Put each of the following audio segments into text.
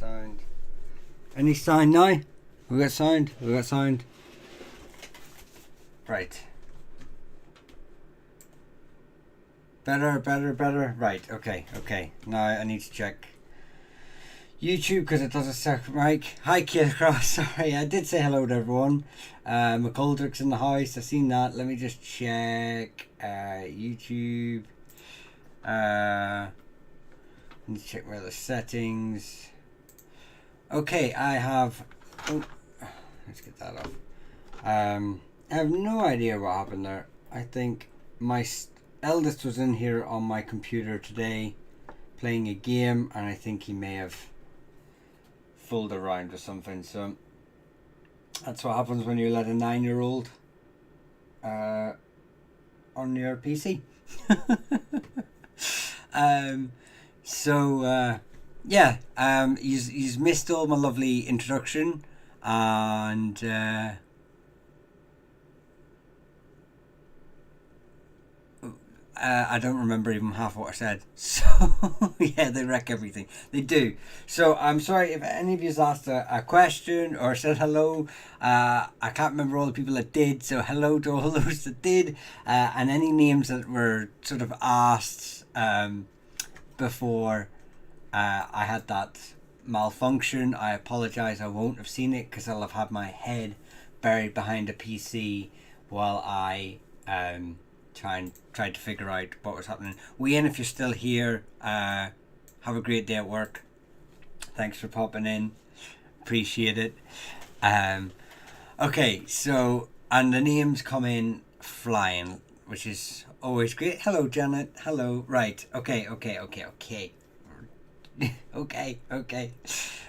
Sound. Any sound now? We got sound. We got sound. Right. Better. Right. Okay. Now I need to check YouTube because it doesn't sound right. Hi, Kid Cross. Sorry, I did say hello to everyone. McGoldrick's in the house. I've seen that. Let me just check YouTube. Let me check my other settings. Okay, I have. Oh, let's get that off. I have no idea what happened there. I think my eldest was in here on my computer today playing a game, and I think he may have fooled around or something. So that's what happens when you let a 9-year-old on your PC. He's missed all my lovely introduction, and I don't remember even half what I said. So yeah, they wreck everything. They do. So I'm sorry if any of you asked a question or said hello. I can't remember all the people that did. So hello to all those that did, and any names that were sort of asked before I had that malfunction. I apologize. I won't have seen it because I'll have had my head buried behind a PC while I tried to figure out what was happening. Wayne, if you're still here, have a great day at work. Thanks for popping in. Appreciate it. Okay, so, and the names come in flying, which is always great. Hello, Janet. Hello. Right. Okay. Okay.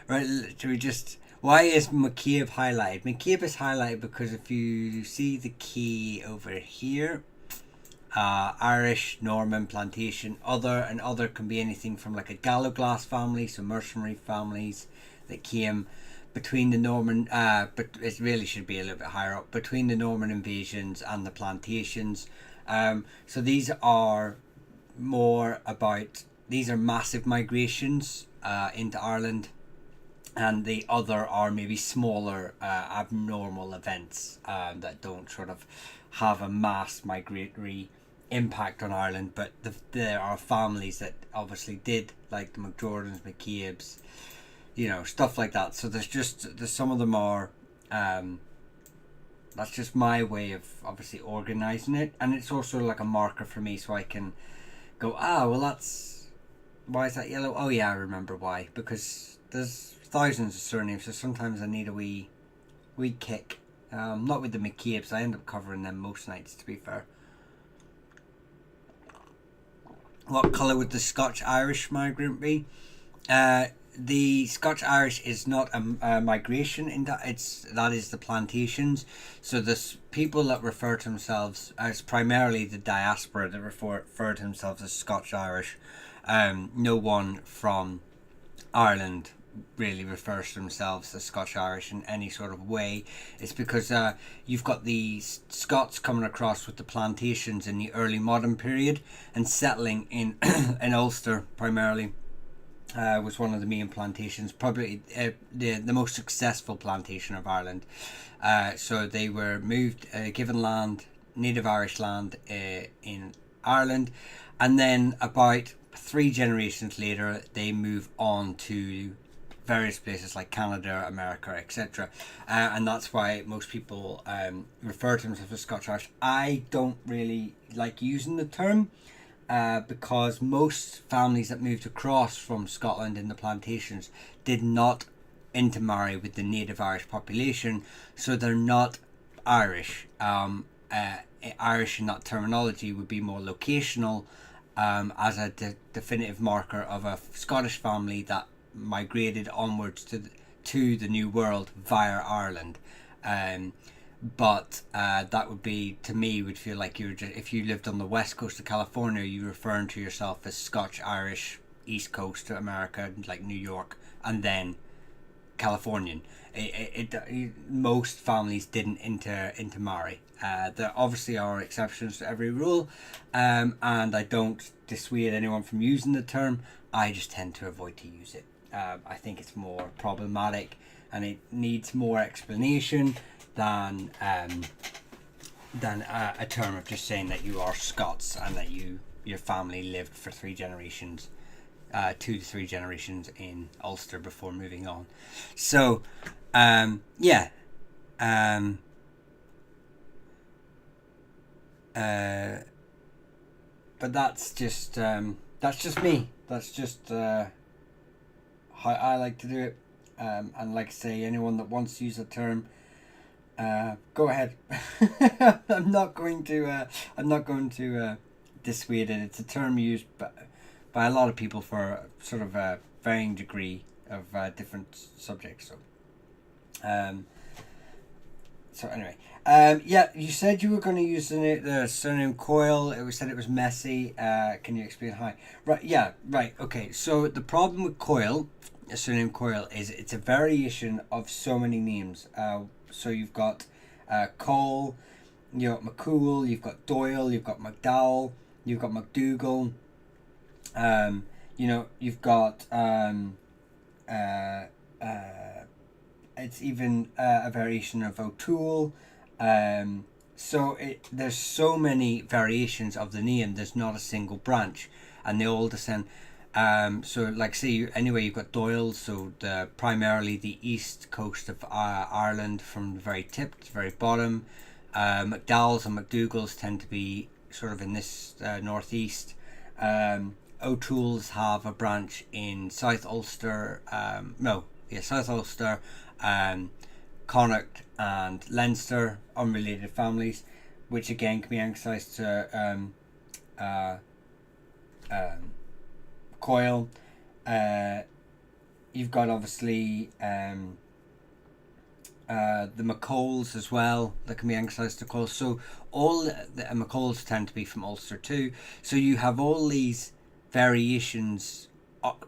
Right, should we just... Why is McCabe highlighted? McCabe is highlighted because if you see the key over here, Irish, Norman, plantation, other can be anything from like a Galloglass family, so mercenary families that came between the Norman, but it really should be a little bit higher up, between the Norman invasions and the plantations. So these are massive migrations into Ireland, and the other are maybe smaller abnormal events that don't sort of have a mass migratory impact on Ireland, but there are families that obviously did, like the McJordans, McCabe's, stuff like that. So there's some of them are that's just my way of obviously organizing it, and it's also like a marker for me, so I can go, that's why is that yellow? Oh yeah, I remember why, because there's thousands of surnames, so sometimes I need a wee kick. Not with the McCabe's, I end up covering them most nights, to be fair. What colour would the Scotch-Irish migrant be? The Scotch-Irish is not a migration, that is the plantations. So the people that refer to themselves as primarily the diaspora that refer to themselves as Scotch-Irish. No one from Ireland really refers to themselves as Scotch-Irish in any sort of way. It's because you've got the Scots coming across with the plantations in the early modern period and settling in in Ulster primarily. Was one of the main plantations, probably the most successful plantation of Ireland. So they were moved, given land, native Irish land in Ireland, and then about 3 generations later they move on to various places like Canada, America, etc. And that's why most people refer to themselves as Scotch-Irish. I don't really like using the term because most families that moved across from Scotland in the plantations did not intermarry with the native Irish population, so they're not Irish. Irish in that terminology would be more locational, as a definitive marker of a Scottish family that migrated onwards to the New World via Ireland. But that would be, to me, would feel like you're just, if you lived on the west coast of California, you're referring to yourself as Scotch-Irish, east coast to America, like New York, and then Californian. Most families didn't intermarry. There obviously are exceptions to every rule, and I don't dissuade anyone from using the term. I just tend to avoid to use it. I think it's more problematic, and it needs more explanation than a term of just saying that you are Scots and that your family lived for 2 to 3 generations in Ulster before moving on. So, yeah. But that's just me. That's just how I like to do it. And like I say, anyone that wants to use the term, go ahead. I'm not going to dissuade it. It's a term used by a lot of people for sort of a varying degree of different subjects. So anyway, yeah, you said you were going to use the surname Coyle. It was said it was messy. Can you explain how? Right, yeah, right, okay. So the problem with Coyle, the surname Coyle, is it's a variation of so many names. So you've got Cole, you've got McCool, you've got Doyle, you've got McDowell, you've got McDougall. You've got it's even a variation of O'Toole. There's so many variations of the name. There's not a single branch, and they all descend. You've got Doyle. So primarily the east coast of Ireland, from the very tip to the very bottom. McDowells and McDougalls tend to be sort of in this northeast. O'Toole's have a branch in South Ulster. South Ulster, Connacht and Leinster, unrelated families, which again can be anglicised to Coyle. You've got obviously the McColls as well that can be anglicised to Coyle. So all the McColls tend to be from Ulster too. So you have all these variations,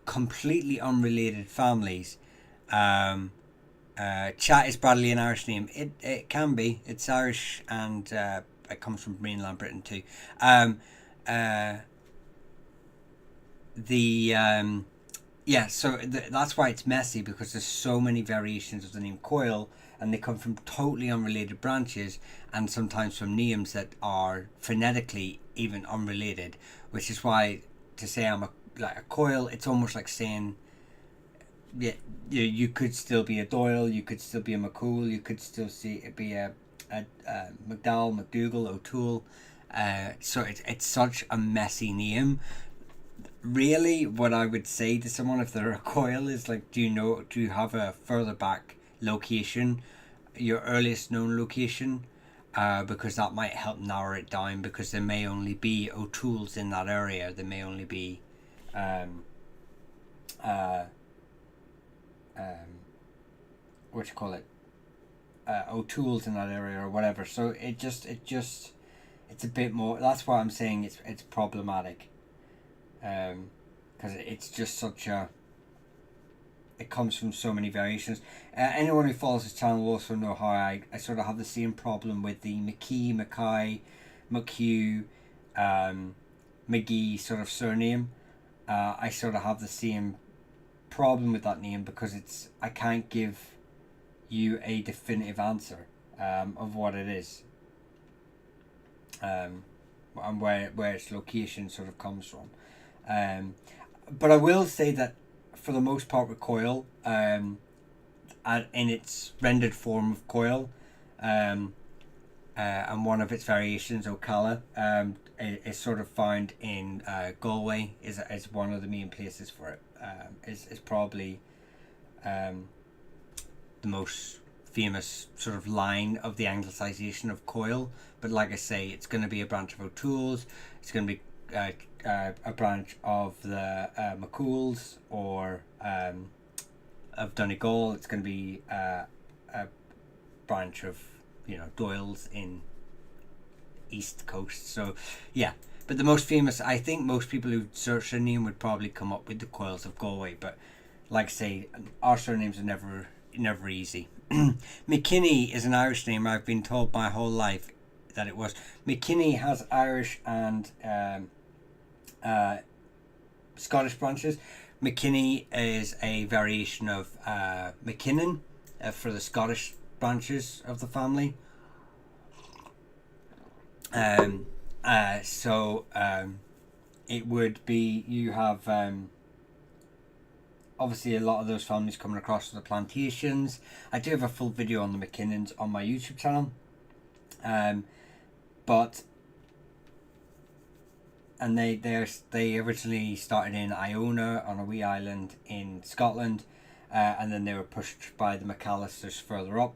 completely unrelated families. Chat is Bradley an Irish name? It can be. It's Irish, and it comes from mainland Britain too. That's why it's messy, because there's so many variations of the name Coyle, and they come from totally unrelated branches, and sometimes from names that are phonetically even unrelated. Which is why to say I'm a Coyle, it's almost like saying, yeah, you could still be a Doyle, you could still be a McCool, you could still be a McDowell, McDougall, O'Toole. So it's such a messy name. Really, what I would say to someone if they're a Coyle is like, do you have a further back location, your earliest known location? Because that might help narrow it down, because there may only be O'Toole's in that area. There may only be O'Toole's in that area or whatever. So it's a bit more. That's why I'm saying it's problematic, because it's just such a. It comes from so many variations. Anyone who follows this channel will also know how I sort of have the same problem with the McKee, Mackay, McHugh, McGee sort of surname. I sort of have the same problem with that name, because I can't give you a definitive answer of what it is, and where its location sort of comes from. But I will say that for the most part with Coyle, in its rendered form of Coyle, and one of its variations, Ocala, is sort of found in Galway, is one of the main places for it. Is probably the most famous sort of line of the anglicisation of Coyle. But like I say, it's going to be a branch of O'Toole's. It's going to be a branch of the McCools, or of Donegal. It's going to be a branch of Doyle's in East Coast. So yeah, but the most famous, I think most people who search their name would probably come up with the Coyles of Galway. But like I say, our surnames are never easy. McKinney is an Irish name. I've been told my whole life that it was. McKinney has Irish and Scottish branches. McKinney is a variation of McKinnon for the Scottish branches of the family. It would be, you have obviously a lot of those families coming across to the plantations. I do have a full video on the McKinnons on my YouTube channel. And they originally started in Iona on a wee island in Scotland, and then they were pushed by the McAllisters further up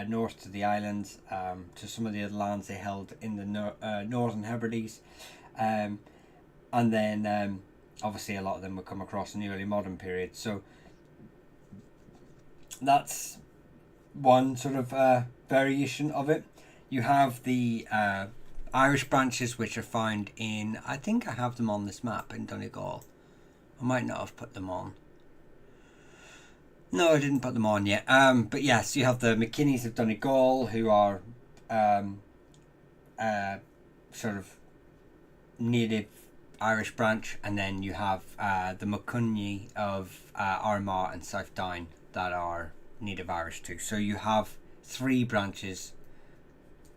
north to the islands, to some of the other lands they held in the Northern Hebrides, and then obviously a lot of them would come across in the early modern period. So that's one sort of variation of it. You have the Irish branches, which are found in, I think I have them on this map in Donegal. I might not have put them on. No, I didn't put them on yet. But yes, you have the McKinneys of Donegal, who are sort of native Irish branch, and then you have the McCunny of Armagh and South Down that are native Irish too. So you have 3 branches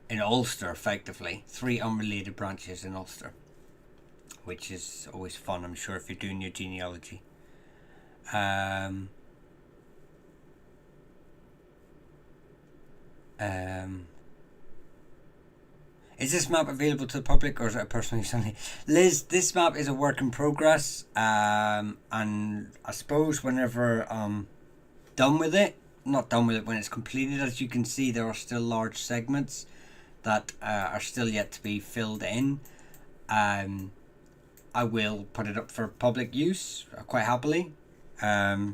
in Ulster, effectively 3 unrelated branches in Ulster, which is always fun, I'm sure, if you're doing your genealogy. Is this map available to the public, or is it a personal use only? Liz, this map is a work in progress, and I suppose whenever I'm done with it, not done with it, when it's completed, as you can see, there are still large segments that are still yet to be filled in. I will put it up for public use quite happily, yeah,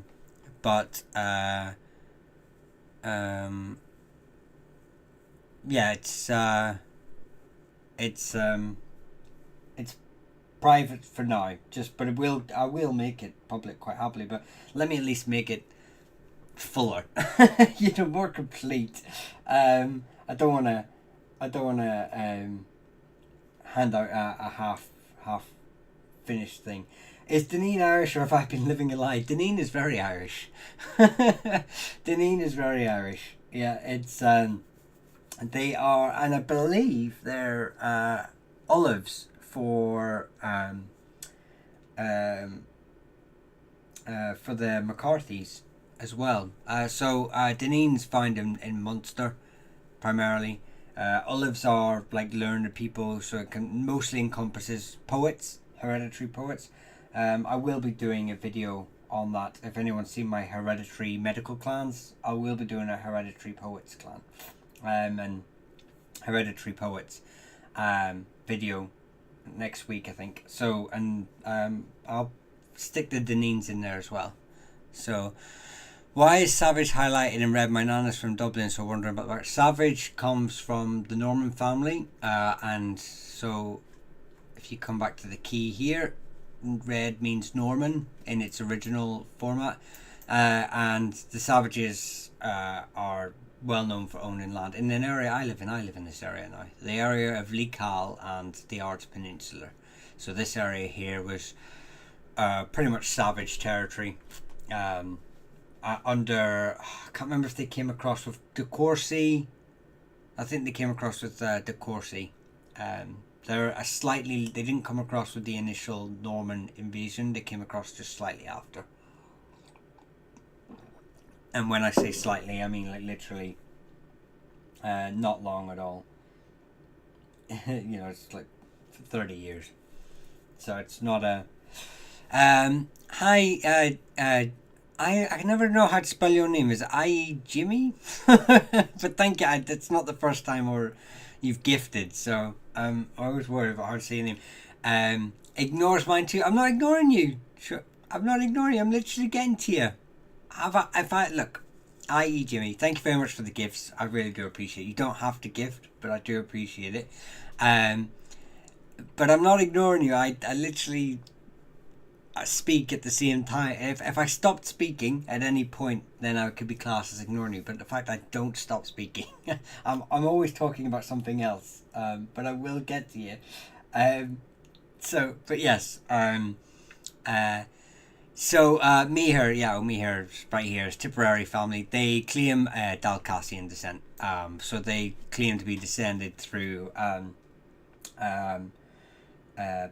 it's private for now, but I will make it public quite happily, but let me at least make it fuller, more complete. I don't want to hand out a half finished thing. Is Deneen Irish, or have I been living a lie? Deneen is very Irish. Deneen is very Irish. Yeah, it's they are, and I believe they're olives for the McCarthys as well. So Deneen's found in Munster primarily. Olives are like learned people, so it can mostly encompasses poets, hereditary poets. I will be doing a video on that. If anyone's seen my hereditary medical clans, I will be doing a hereditary poets clan, and hereditary poets video next week, I think. So, and I'll stick the Deneens in there as well. So, why is Savage highlighted in red? My nana's from Dublin, so wondering about that. Savage comes from the Norman family, and so if you come back to the key here, red means Norman in its original format, and the Savages are well known for owning land in an area I live in. I live in this area now, the area of Leekal and the Ards Peninsula. So this area here was pretty much Savage territory. Under, I can't remember if they came across with De Courcy. I think they came across with De Courcy. They didn't come across with the initial Norman invasion. They came across just slightly after. And when I say slightly, I mean like literally not long at all. It's like 30 years. So it's not a... Hi, I never know how to spell your name. Is it Jimmy? But thank you. It's not the first time or you've gifted, so I always worry about how to say your name. Ignores mine too. I'm not ignoring you. Sure, I'm not ignoring you. I'm literally getting to you. Look, i.e. Jimmy, thank you very much for the gifts. I really do appreciate it. You don't have to gift, but I do appreciate it. But I'm not ignoring you. I literally speak at the same time. If I stopped speaking at any point, then I could be classed as ignoring you. But the fact I don't stop speaking, I'm always talking about something else. But I will get to you. But yes. So Meher right here is Tipperary family. They claim Dalcassian descent. So they claim to be descended through um, uh,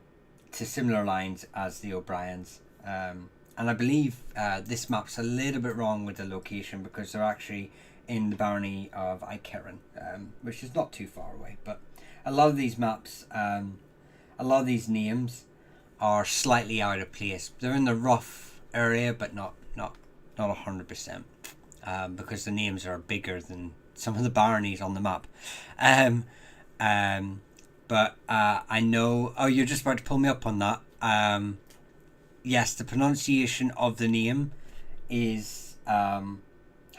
to similar lines as the O'Briens. And I believe this map's a little bit wrong with the location because they're actually in the barony of Ikerrin, which is not too far away. But a lot of these maps, a lot of these names are slightly out of place. They're in the rough area, but not 100%, because the names are bigger than some of the baronies on the map. Um, um, but I know. Oh, you're just about to pull me up on that. Yes, the pronunciation of the name is how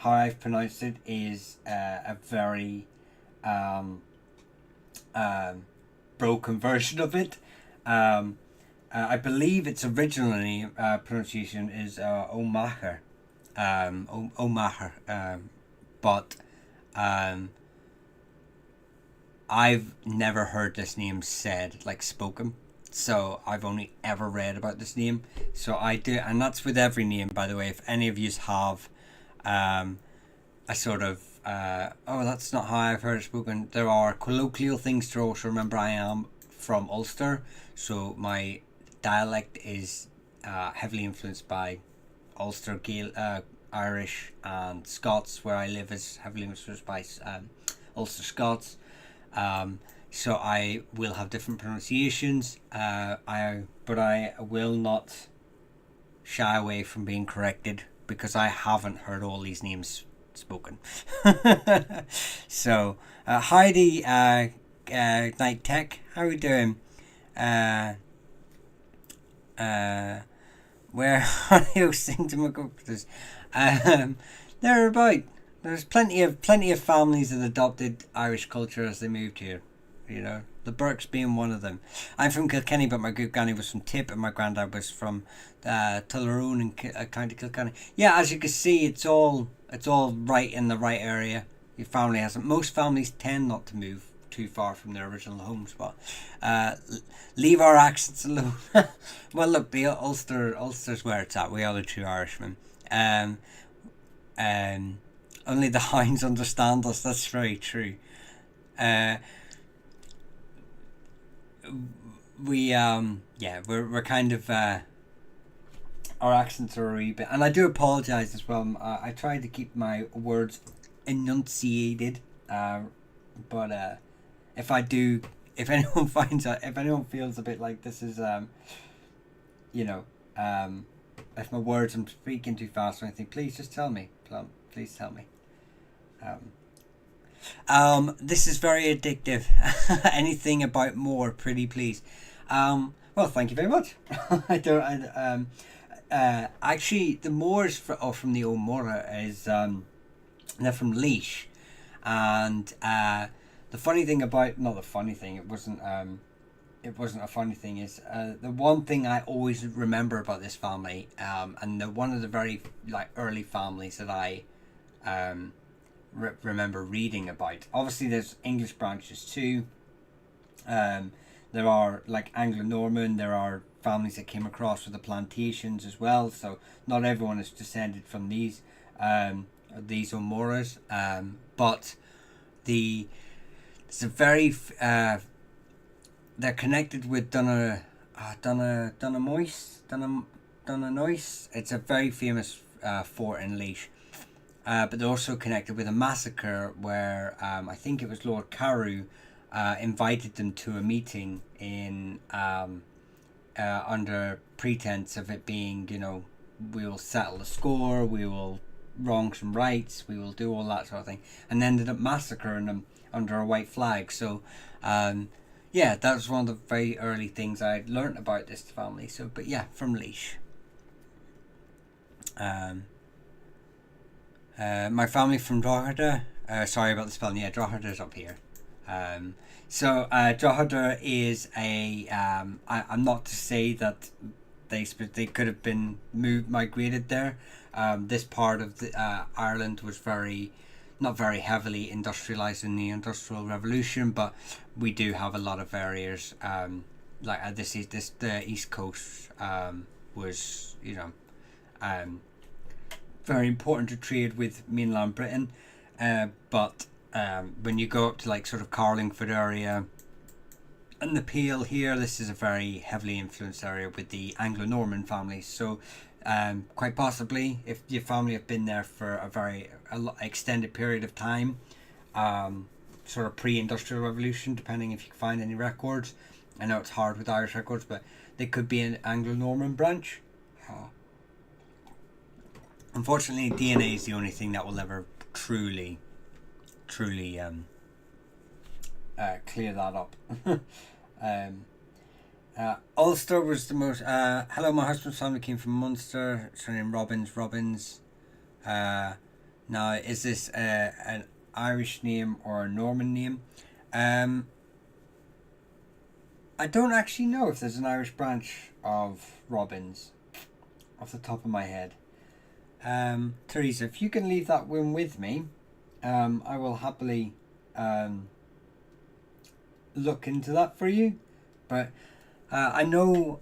I've pronounced it is a very um, um, broken version of it. Um, I believe its original name pronunciation is Omaher, Omaher, but um, I've never heard this name said, like spoken. So I've only ever read about this name. So I do, and that's with every name, by the way. If any of you have um, a sort of oh, that's not how I've heard it spoken. There are colloquial things to also remember. I am from Ulster, so my dialect is heavily influenced by Ulster Irish, and Scots, where I live, is heavily influenced by Ulster Scots. Um, so I will have different pronunciations. But I will not shy away from being corrected because I haven't heard all these names spoken. So, Heidi, Night Tech, how are we doing? Uh, uh, where are you hosting democracies? Um, they're about. There's plenty of families that adopted Irish culture as they moved here. You know, the Burkes being one of them. I'm from Kilkenny, but my good granny was from Tip, and my granddad was from Tullaroan in County Kilkenny. Yeah, as you can see, it's all right in the right area. Your family hasn't. Most families tend not to move too far from their original homes, but leave our accents alone. Well, look, the Ulster's where it's at. We are the true Irishmen. Um, um, Only the hounds understand us. That's very true. Uh, we're kind of our accents are a wee bit, and I do apologise as well. I try to keep my words enunciated, but if I do, if anyone finds out, if anyone feels a bit like this is you know, if my words I'm speaking too fast or anything, please just tell me. Please tell me. This is very addictive. Anything about more, pretty please. Well, thank you very much. I don't. Actually, the Moors from the O'Mora is they're from Laois, and the funny thing about not the funny thing, it wasn't a funny thing, is the one thing I always remember about this family, and one of the very like early families that I remember reading about. Obviously, there's English branches too. There are like Anglo-Norman. There are families that came across with the plantations as well. So not everyone is descended from these O'Moras. But it's a very they're connected with Dunanoise. It's a very famous fort in Laois. But they're also connected with a massacre where I think it was Lord Carew invited them to a meeting in under pretense of it being, we will settle the score, we will wrong some rights, we will do all that sort of thing, and ended up massacring them under a white flag. So that was one of the very early things I learnt about this family. So, but yeah, from Laois. My family from Drogheda. Sorry about the spelling. Yeah, Drogheda is up here. Drogheda is a. I'm not to say that they could have been migrated there. This part of Ireland was not very heavily industrialized in the Industrial Revolution, but we do have a lot of areas. The East Coast was very important to trade with mainland Britain, but when you go up to like sort of Carlingford area and the Pale here, this is a very heavily influenced area with the Anglo-Norman families. So quite possibly, if your family have been there for a very extended period of time, sort of pre-industrial revolution, depending if you can find any records. I know it's hard with Irish records, but they could be an Anglo-Norman branch. Unfortunately, DNA is the only thing that will ever truly clear that up. Ulster was the most. Hello, my husband's family came from Munster. Surname Robbins. Now, is this an Irish name or a Norman name? I don't actually know if there's an Irish branch of Robbins off the top of my head. Teresa, if you can leave that one with me, I will happily look into that for you. But I know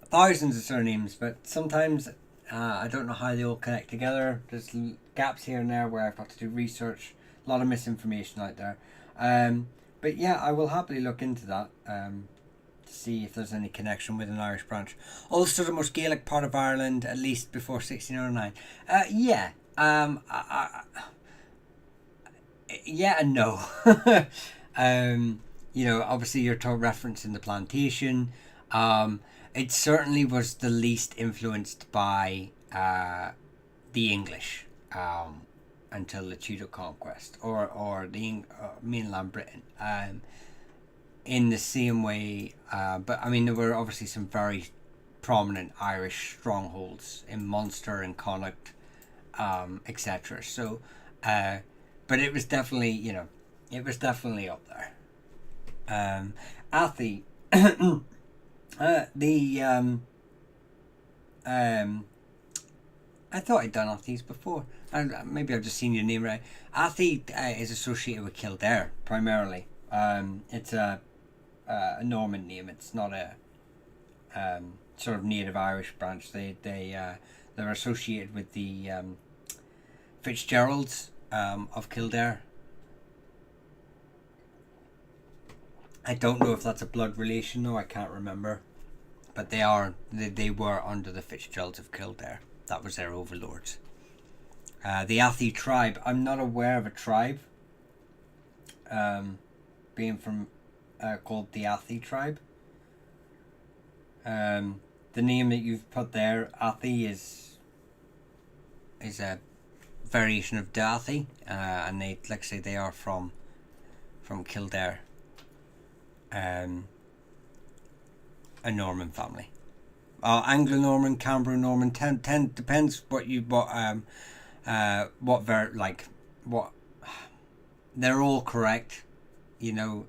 thousands of surnames, but sometimes I don't know how they all connect together. There's gaps here and there where I've got to do research. A lot of misinformation out there. But yeah, I will happily look into that to see if there's any connection with an Irish branch. Ulster, the most Gaelic part of Ireland, at least before 1609. Yeah. Yeah and no. You know, obviously you're referencing the plantation. It certainly was the least influenced by the English until the Tudor conquest or the mainland Britain. In the same way, but I mean there were obviously some very prominent Irish strongholds in Munster and Connacht, etc. So, but it was definitely, you know, it was definitely up there. Athy, I thought I'd done Athy's before, and maybe I've just seen your name right. Athy is associated with Kildare primarily. It's a Norman name. It's not a sort of native Irish branch. They're associated with the Fitzgeralds of Kildare. I don't know if that's a blood relation though. I can't remember, but they were under the Fitzgeralds of Kildare. That was their overlords. The Athy tribe. I'm not aware of a tribe being from called the Athy tribe. The name that you've put there, Athy, is a variation of Dathy, and they, like I say, they are from Kildare. A Norman family. Anglo-Norman, Cambro-Norman, depends what they're all correct, you know.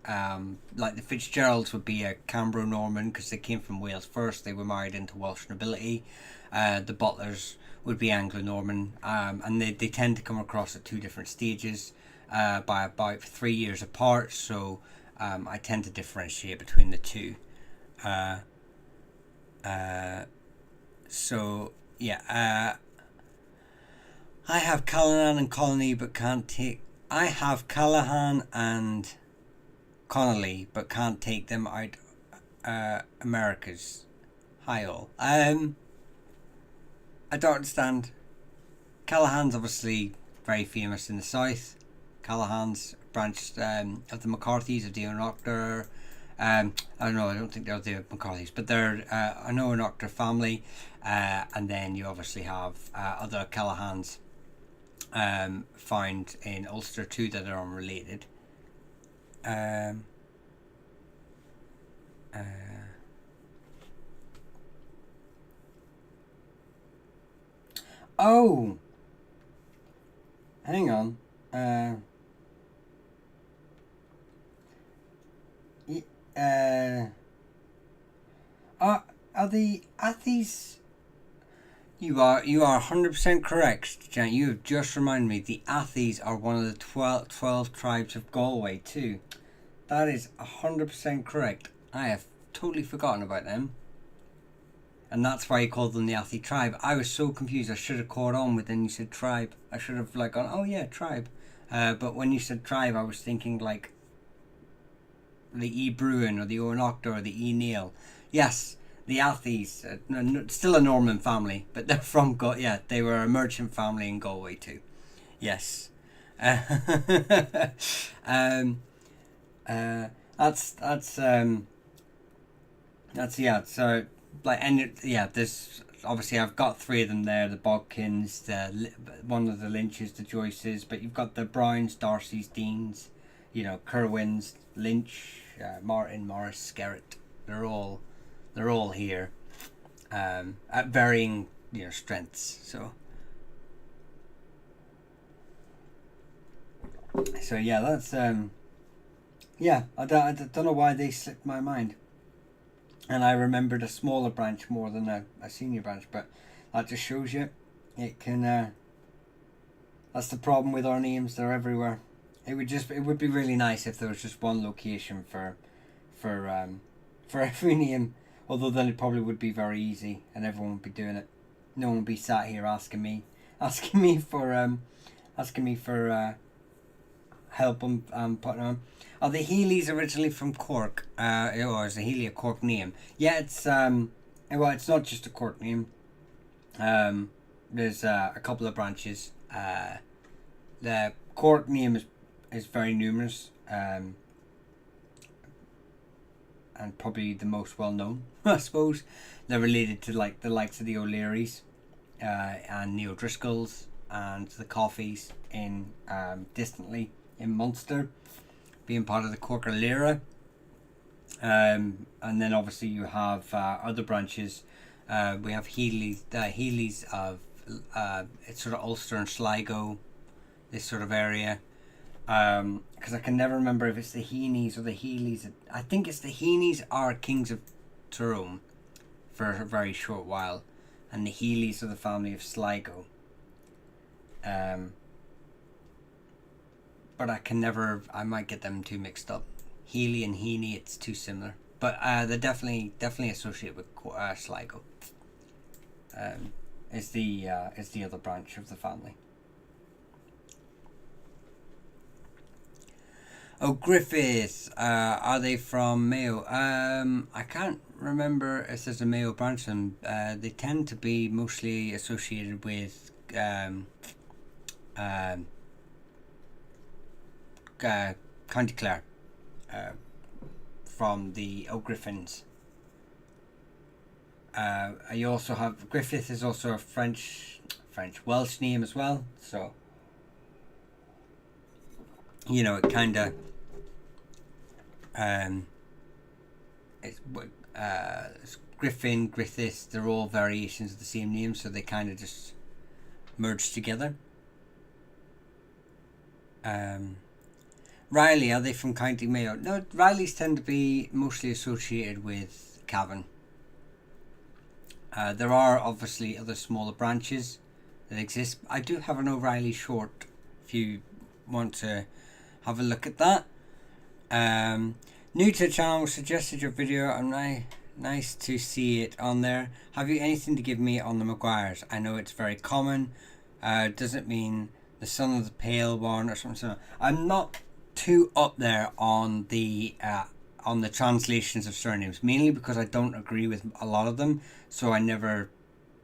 Like the Fitzgeralds would be a Cambro-Norman because they came from Wales first. They were married into Welsh nobility. The Butlers would be Anglo-Norman, and they tend to come across at two different stages, by about 3 years apart. So I tend to differentiate between the two. So yeah, I have Callahan and Colony, but can't take. I have Callahan and Connolly, but can't take them out. America's. Hi all. I don't understand. Callahan's obviously very famous in the south. Callahan's branch of the McCarthys of the O'Noctor. I don't know. I don't think they're the McCarthys, but they're an O'Noctor family, and then you obviously have other Callahans found in Ulster too that are unrelated. Oh, hang on. Are the Athys? You are 100% correct, Jan. You have just reminded me. The Athys are one of the 12 tribes of Galway too. That is 100% correct. I have totally forgotten about them. and that's why he called them the Athi tribe. I was so confused. I should have caught on with when you said tribe. I should have like gone, oh yeah, tribe. But when you said tribe, I was thinking like the E Bruin or the Ornocta or the E Neil. Yes, the Athis, still a Norman family, but they're from they were a merchant family in Galway too. Yes. um, that's yeah. So like, and yeah, there's obviously I've got three of them there: the Bodkins, one of the Lynches, the Joyces. But you've got the Browns, Darcys, Deans, Kerwins, Lynch, Martin, Morris, Skerritt. They're all here, at varying strengths. So yeah, that's yeah. I don't know why they slipped my mind. And I remembered a smaller branch more than a senior branch, but that just shows you it can. That's the problem with our names; they're everywhere. It would be really nice if there was just one location for every name. Although then it probably would be very easy, and everyone would be doing it. No one would be sat here asking me for help on putting on. Are the Healy's originally from Cork? Or is the Healy a Cork name? Yeah, it's it's not just a Cork name. There's a couple of branches. The Cork name is very numerous. And probably the most well known, I suppose. They're related to like the likes of the O'Learys, and the O'Driscolls and the Coffees in distantly in Munster, being part of the Cork O'Leary. And then obviously you have other branches. We have Healy's of it's sort of Ulster and Sligo, this sort of area. Because I can never remember if it's the Heenys or the Healys. I think it's the Heenys are kings of Tyrone for a very short while, and the Healys are the family of Sligo. But I might get them too mixed up. Healy and Heaney, it's too similar. But they're definitely associated with Sligo. Is the other branch of the family. Oh, Griffith. Are they from Mayo? I can't remember if there's a Mayo branch. And they tend to be mostly associated with County Clare, from the O'Griffins. You also have Griffith is also a French Welsh name as well. So it kind of it's Griffin, Griffiths. They're all variations of the same name, so they kind of just merge together. Riley, are they from County Mayo? No, Rileys tend to be mostly associated with Cavan. There are obviously other smaller branches that exist. I do have an O'Reilly short if you want to have a look at that. New to the channel, suggested your video. Nice to see it on there. Have you anything to give me on the Maguires? I know it's very common. Does it mean the son of the pale one or something? I'm not too up there on the translations of surnames, mainly because I don't agree with a lot of them, so I never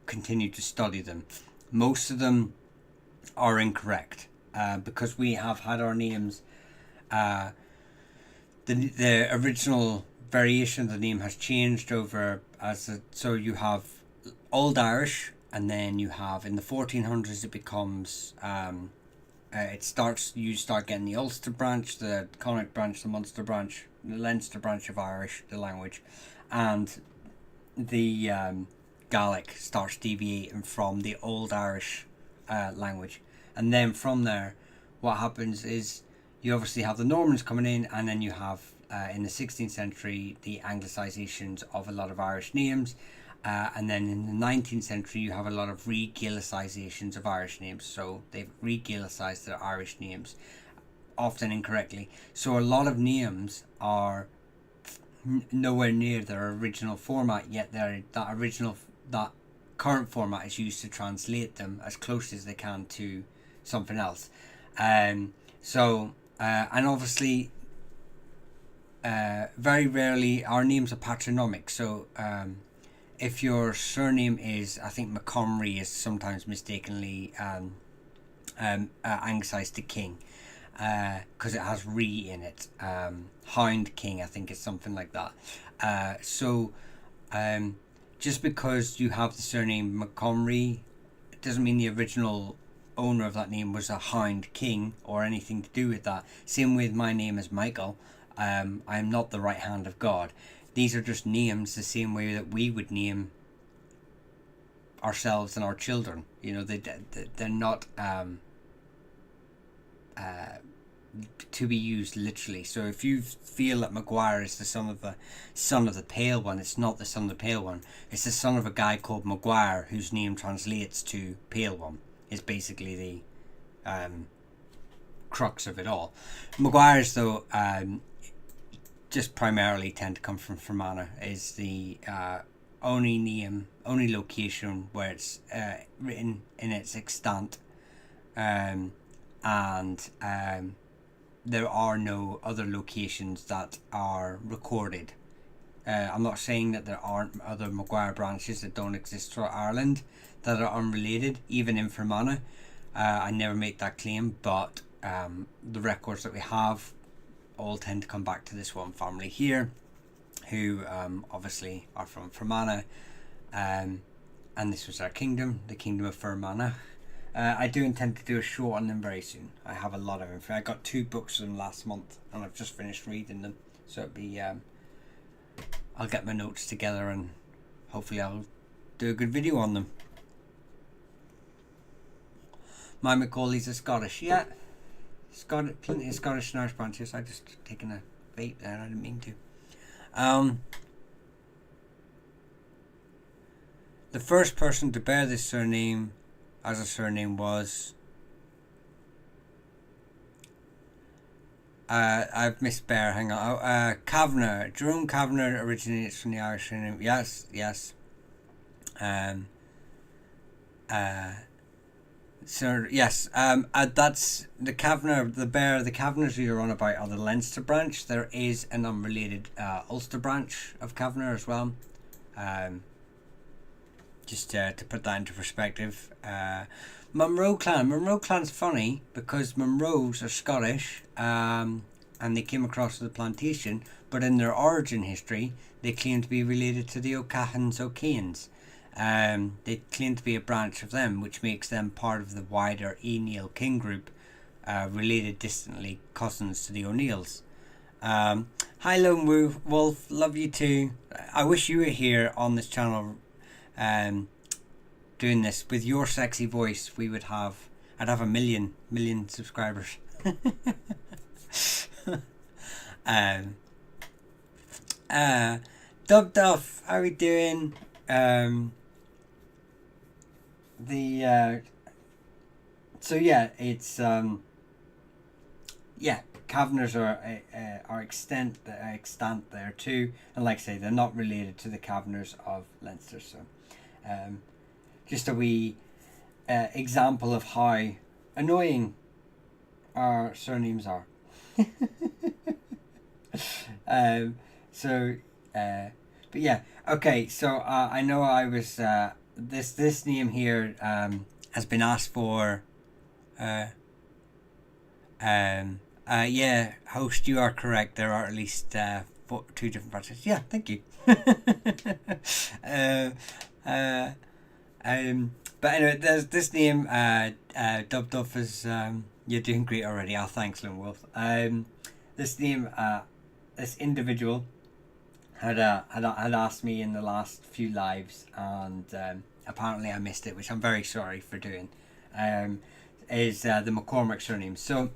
continue to study them. Most of them are incorrect, because we have had our names. The original variation of the name has changed over so you have Old Irish, and then you have in the 1400s it becomes you start getting the Ulster branch, the Connacht branch, the Munster branch, the Leinster branch of Irish, the language, and the Gaelic starts deviating from the Old Irish language. And then from there, what happens is you obviously have the Normans coming in, and then you have in the 16th century the Anglicizations of a lot of Irish names. And then in the 19th century you have a lot of re-Gaelicizations of Irish names. So they've re-Gaelicized their Irish names, often incorrectly. So a lot of names are nowhere near their original format, yet that original that current format is used to translate them as close as they can to something else. And obviously, very rarely our names are patronymic. So if your surname is, I think Montgomery is sometimes mistakenly anglicized to King, because it has re in it. Hound King, I think, is something like that. Just because you have the surname Montgomery, it doesn't mean the original owner of that name was a Hound King or anything to do with that. Same with my name as Michael. I am not the right hand of God. These are just names the same way that we would name ourselves and our children. You know, they're not to be used literally. So if you feel that Maguire is the son of the Pale One, it's not the son of the Pale One. It's the son of a guy called Maguire, whose name translates to Pale One. Is basically the crux of it all. Maguires, though, just primarily tend to come from Fermanagh. Is the only location where it's written in its extant, and there are no other locations that are recorded. I'm not saying that there aren't other Maguire branches that don't exist throughout Ireland that are unrelated, even in Fermanagh. I never make that claim, but the records that we have all tend to come back to this one family here, who obviously are from Fermanagh, and this was our kingdom, the Kingdom of Fermanagh. I do intend to do a show on them very soon. I have a lot of info. I got 2 books of them last month, and I've just finished reading them. So it'll be, I'll get my notes together, and hopefully I'll do a good video on them. My Macaulay's are Scottish, yeah. Plenty of Scottish and Irish branches. I just taken a vape there. I didn't mean to. The first person to bear this surname as a surname was I've missed Bear. Hang on. Kavanagh. Jerome Kavanagh originates from the Irish surname. Yes. So yes, that's the Kavanagh, the Bear. The Kavanaghs you're on about are the Leinster branch. There is an unrelated Ulster branch of Kavanagh as well. Just to put that into perspective. Munro clan. Munro clan's funny because Munros are Scottish, and they came across the plantation, but in their origin history, they claim to be related to the O'Cahans O'Kanes. They claim to be a branch of them, which makes them part of the wider O'Neill King group, related distantly cousins to the O'Neills. Hi Lone Wolf, love you too. I wish you were here on this channel, doing this with your sexy voice. I'd have a million subscribers. Dub Duff, how are we doing? So yeah, it's Kavanaghs are extant there too, and like I say, they're not related to the Kavanaghs of Leinster. So just a wee example of how annoying our surnames are. But yeah, okay, so I know I was this name here has been asked for. Yeah, host, you are correct. There are at least 2 different branches. Yeah, thank you. But anyway, there's this name. Dub Duff is you're doing great already. Oh, thanks, Lone Wolf. This name, this individual had asked me in the last few lives, and apparently I missed it, which I'm very sorry for doing. Is the McCormick surname. So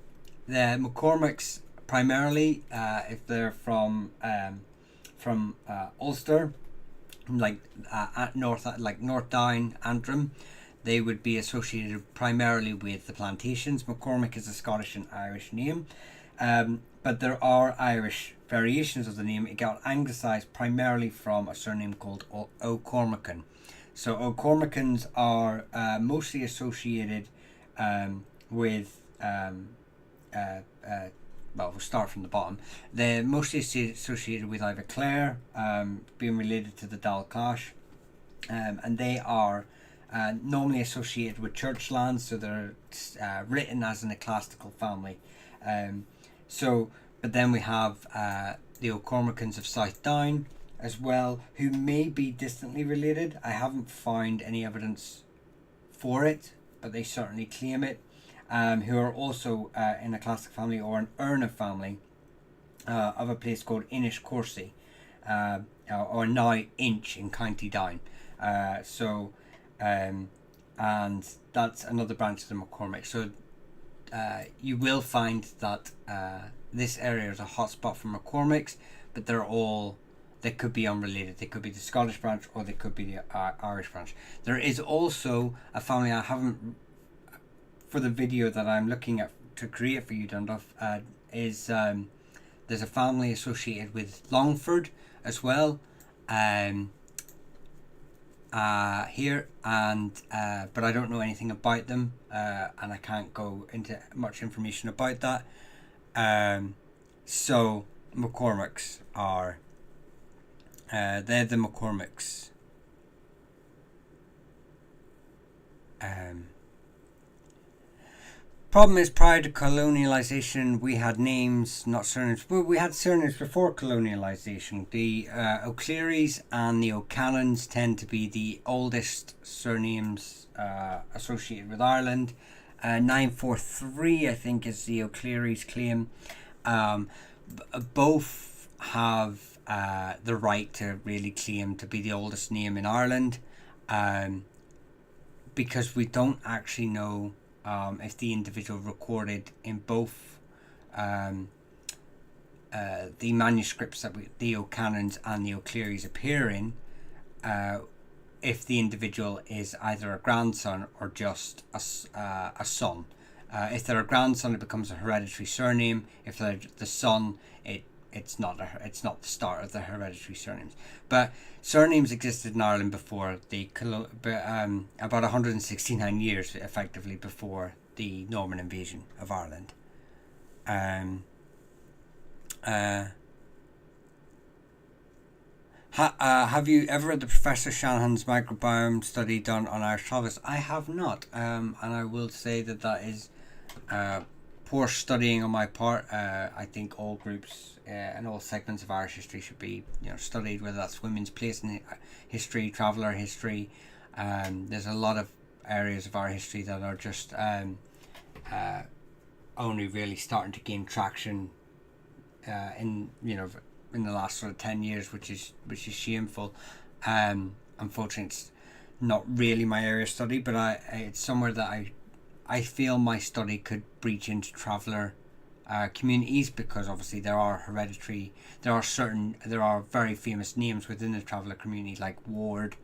the McCormicks primarily, if they're from Ulster, like North Down, Antrim, they would be associated primarily with the plantations. McCormick is a Scottish and Irish name, but there are Irish variations of the name. It got anglicised primarily from a surname called O'Cormacan. So O'Cormacans are mostly associated with uh, uh, well, we'll start from the bottom. They're mostly associated with either Clare, being related to the Dalcash, and they are normally associated with church lands, so they're written as an ecclesiastical family. Um, but then we have the O'Cormacans of South Down as well, who may be distantly related. I haven't found any evidence for it, but they certainly claim it. Who are also in a classic family or an Erna family of a place called Inishcorsi, or now Inch in County Down. And that's another branch of the McCormick. So you will find that this area is a hotspot for McCormicks, but they could be unrelated. They could be the Scottish branch or they could be the Irish branch. There is also a family I haven't, for the video that I'm looking at to create for you, Dundalf, there's a family associated with Longford as well, here, and but I don't know anything about them, and I can't go into much information about that. So McCormicks are they're the McCormicks. Problem is, prior to colonialisation, we had names, not surnames, but we had surnames before colonialisation. The O'Clearys and the O'Cannons tend to be the oldest surnames associated with Ireland. 943, I think, is the O'Clearys' claim. Both have the right to really claim to be the oldest name in Ireland, because we don't actually know if the individual recorded in both the manuscripts that the O'Cannons and the O'Clearys appear in, if the individual is either a grandson or just a son. If they're a grandson, it becomes a hereditary surname. If they're the son, it's not the start of the hereditary surnames. But surnames existed in Ireland before about 169 years effectively before the Norman invasion of Ireland. Have you ever read the Professor Shanahan's microbiome study done on Irish travellers? I have not, and I will say that is poor studying on my part. I think all groups and all segments of Irish history should be studied, whether that's women's place in history, traveller history. There's a lot of areas of our history that are just only really starting to gain traction in the last sort of 10 years, which is shameful. Unfortunately, it's not really my area of study, but it's somewhere that I feel my study could breach into traveller communities, because obviously there are very famous names within the traveller community, like Ward,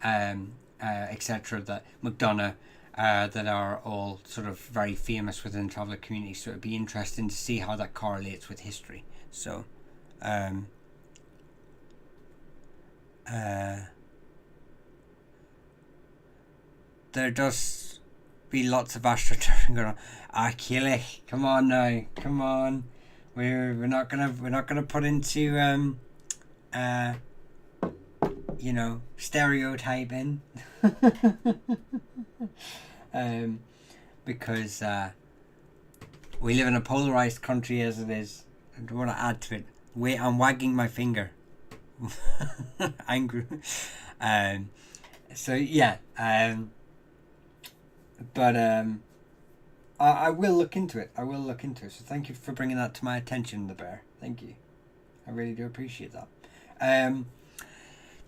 etc., that McDonough, that are all sort of very famous within the traveller community. So it'd be interesting to see how that correlates with history. So there does be lots of astroturfing going on. Killich, come on now, come on. We're not gonna put into stereotyping. Because we live in a polarized country as it is. I don't want to add to it. Wait, I'm wagging my finger. Angry. So yeah. But I will look into it. So thank you for bringing that to my attention, the bear. Thank you. I really do appreciate that.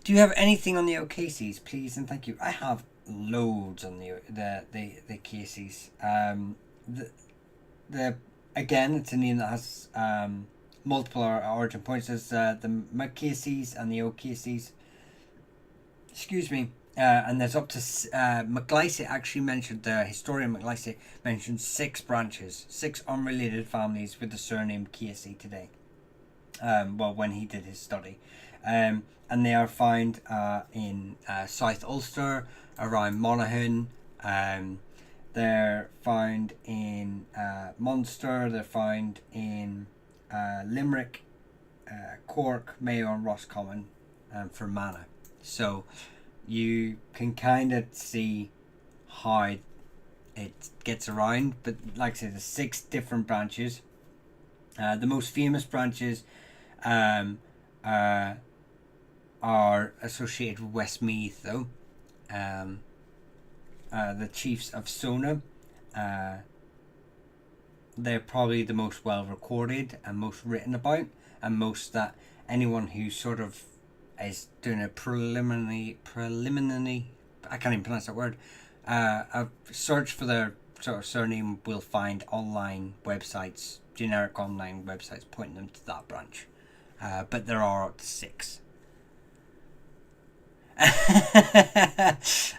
Do you have anything on the O'Casey's, please and thank you? I have loads on the Casey's. Again, it's a name that has multiple origin points. There's the McCasey's and the O'Casey's. Excuse me. And there's up to McGleisey actually mentioned, the historian McGleisey mentioned 6 branches, 6 unrelated families with the surname Casey today. When he did his study. And they are found in South Ulster, around Monaghan. They're found in Munster. They're found in Limerick, Cork, Mayo, and Roscommon, and Fermanagh. So you can kind of see how it gets around. But like I said, there's 6 different branches. The most famous branches are associated with Westmeath, though. The Chiefs of Sona. They're probably the most well recorded and most written about, and most that anyone who sort of is doing a preliminary I can't even pronounce that word, a search for their sort of surname will find online websites, generic online websites pointing them to that branch. But there are up to 6.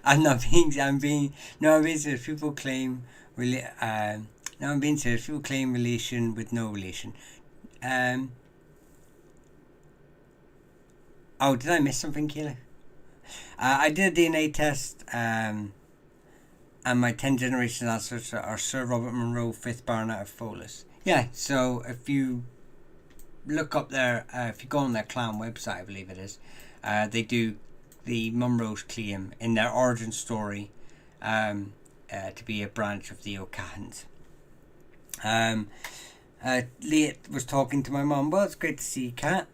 I'm being serious. People claim people claim relation with no relation. Oh, did I miss something, Kayla? I did a DNA test, and my 10 generation ancestors are Sir Robert Monroe, 5th Baronet of Folis. Yeah, so if you look up there, if you go on their clan website, I believe it is, they do the Monroes claim in their origin story to be a branch of the O'Cahans. Leah was talking to my mum. Well, it's great to see you, Kat.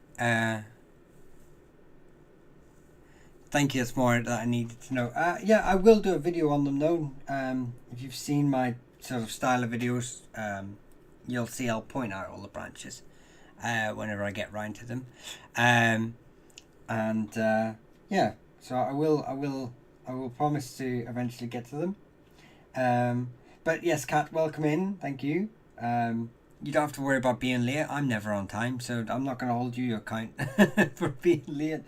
Thank you, that's more that I needed to know. Yeah, I will do a video on them though. If you've seen my sort of style of videos, you'll see I'll point out all the branches whenever I get round to them. Yeah, so I will promise to eventually get to them. But yes, Kat, welcome in. Thank you. You don't have to worry about being late. I'm never on time, so I'm not going to hold you account for being late.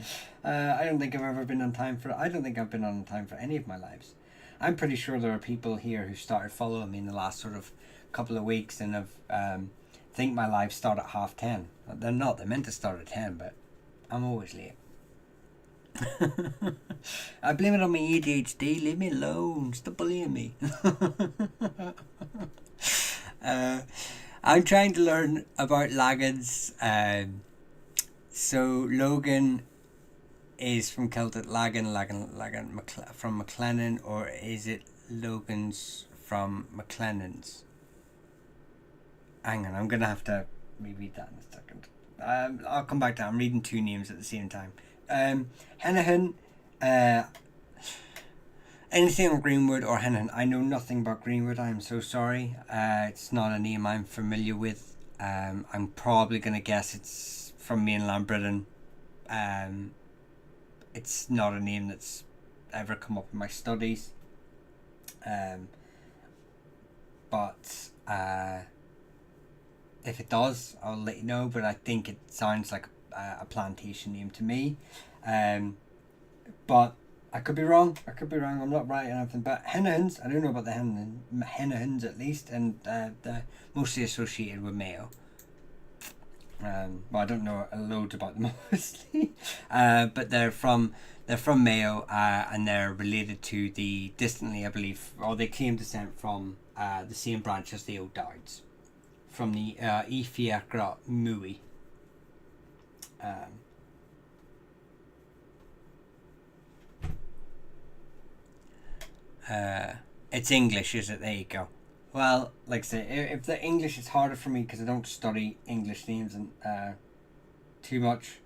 I don't think I've ever been on time for. I don't think I've been on time for any of my lives. I'm pretty sure there are people here who started following me in the last sort of couple of weeks and have think my lives start at 10:30. They're not. They're meant to start at 10, but I'm always late. I blame it on my ADHD. Leave me alone. Stop bullying me. I'm trying to learn about Lagans. So Logan is from Celtic Lagan from McLennan, or is it Logan's from McLennan's? Hang on, I'm gonna have to reread that in a second. I'll come back to that. I'm reading 2 names at the same time. Hennahan, anything on Greenwood or Hennahan? I know nothing about Greenwood. I'm so sorry. It's not a name I'm familiar with. I'm probably gonna guess it's from mainland Britain. It's not a name that's ever come up in my studies. But if it does, I'll let you know. But I think it sounds like a plantation name to me. But I could be wrong. I'm not right on anything. But Hennahans, I don't know about the Hennahans at least, and they're mostly associated with Mayo. Well, I don't know a load about them obviously, but they're from Mayo, and they're related to the distantly, I believe, or they claim descent from the same branch as the O'Dowds, from the Ifiakra Mui. It's English, is it? There you go. Well, like I say, if the English is harder for me because I don't study English names and too much,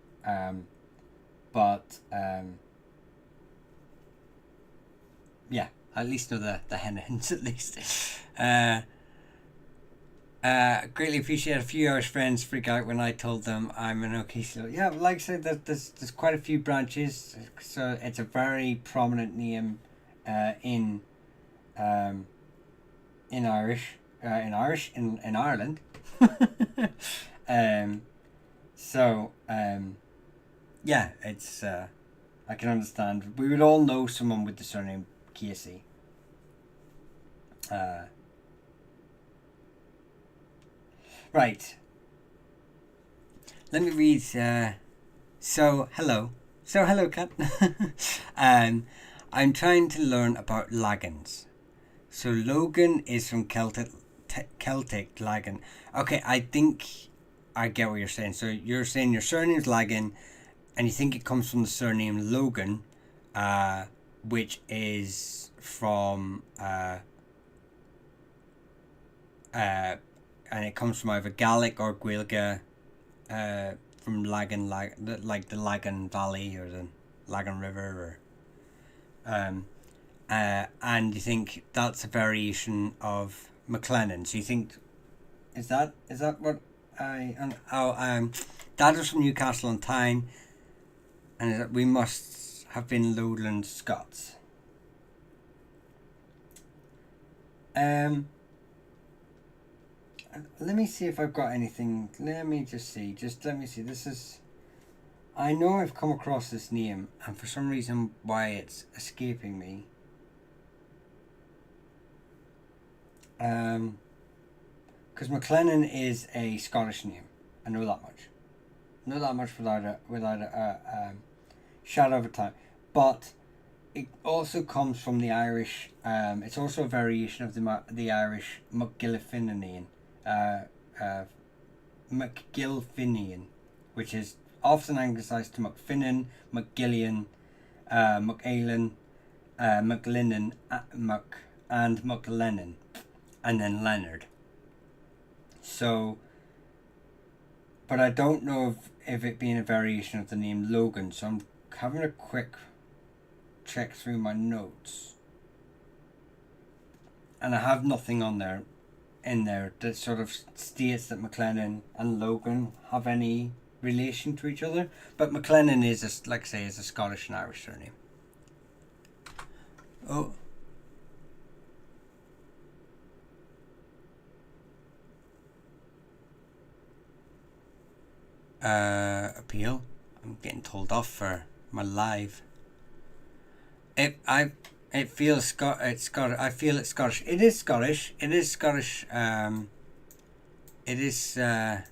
but yeah, I at least know the Hennahans at least. Greatly appreciate a few Irish friends freak out when I told them I'm an occasional. Yeah, like I said, there's quite a few branches, so it's a very prominent name in Irish, in Ireland. Yeah, it's I can understand. We would all know someone with the surname Casey. Right. Let me read So hello. So hello, Kat. um, I'm trying to learn about Lagans. So Logan is from Celtic Lagan. Okay, I think I get what you're saying. So you're saying your surname's Lagan, and you think it comes from the surname Logan, uh, which is from uh, and it comes from either Gaelic or Gaeilge, uh, from like the Lagan Valley or the Lagan River, or and you think that's a variation of McLennan. So you think is that what Dad was from Newcastle on Tyne, and that we must have been Lowland Scots. Um, let me see if I've got anything. Let me just see. Just let me see. This is. I know I've come across this name, and for some reason, why it's escaping me. Because McLennan is a Scottish name. I know that much. Know that much without a shadow of a time. But it also comes from the Irish. It's also a variation of the Irish McGillifinian, uh, uh, McGilfinian, which is often anglicised to McFinnan, McGillian, McAilen, McLinnan, and McLennan, and then Leonard. So, but I don't know if it being a variation of the name Logan. So I'm having a quick check through my notes, and I have nothing on there in there that sort of states that McLennan and Logan have any relation to each other. But McLennan is like I say, is a Scottish and Irish surname. Oh. Appeal. I'm getting told off for my live. It feels it's Scottish. I feel it's Scottish. It is Scottish. It is Scottish. It is as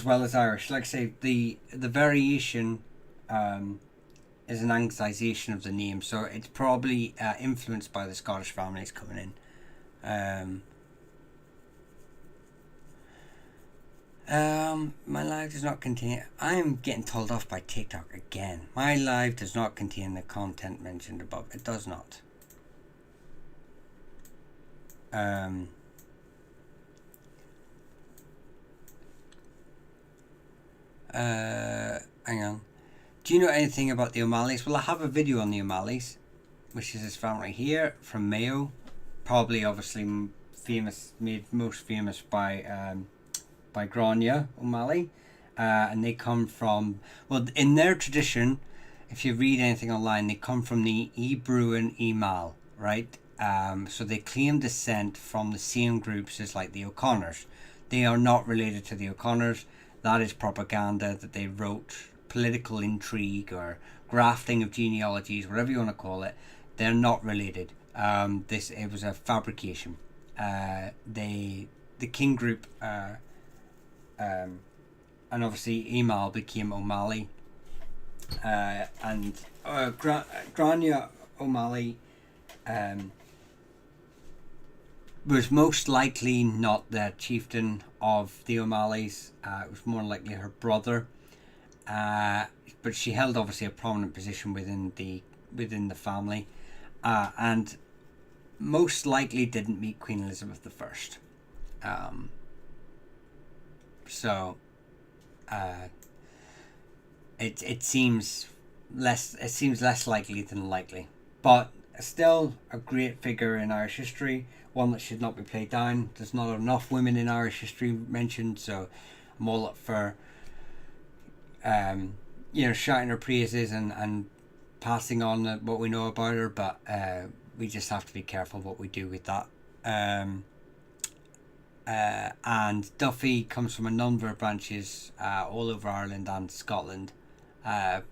well as Irish. Like I say, the variation is an anglicisation of the name, so it's probably influenced by the Scottish families coming in. My live does not contain. I'm getting told off by TikTok again. My live does not contain the content mentioned above. It does not. Hang on. Do you know anything about the O'Malleys? Well, I have a video on the O'Malleys, which is his family here from Mayo. Probably, obviously, made most famous by Grania O'Malley, and they come from, well, in their tradition, if you read anything online, they come from the Ebruin Emal, right? So they claim descent from the same groups as like the O'Connors. They are not related to the O'Connors. That is propaganda that they wrote, political intrigue or grafting of genealogies, whatever you want to call it. They're not related. It was a fabrication. The King group. And obviously Emal became O'Malley, and Grania O'Malley was most likely not the chieftain of the O'Malleys. It was more likely her brother, but she held obviously a prominent position within the family, and most likely didn't meet Queen Elizabeth I. So, it seems less likely than likely, but still a great figure in Irish history. One that should not be played down. There's not enough women in Irish history mentioned, so I'm all up for shouting her praises and passing on what we know about her. But we just have to be careful what we do with that. And Duffy comes from a number of branches all over Ireland and Scotland. I'd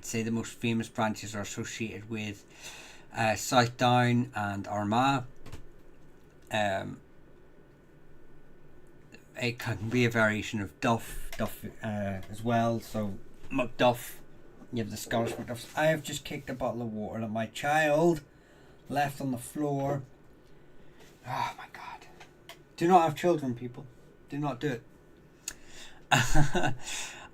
say the most famous branches are associated with South Down and Armagh. it can be a variation of Duff as well. So Macduff, you have the Scottish Macduffs. I have just kicked a bottle of water that my child left on the floor. Oh my god. Do not have children, people. Do not do it. I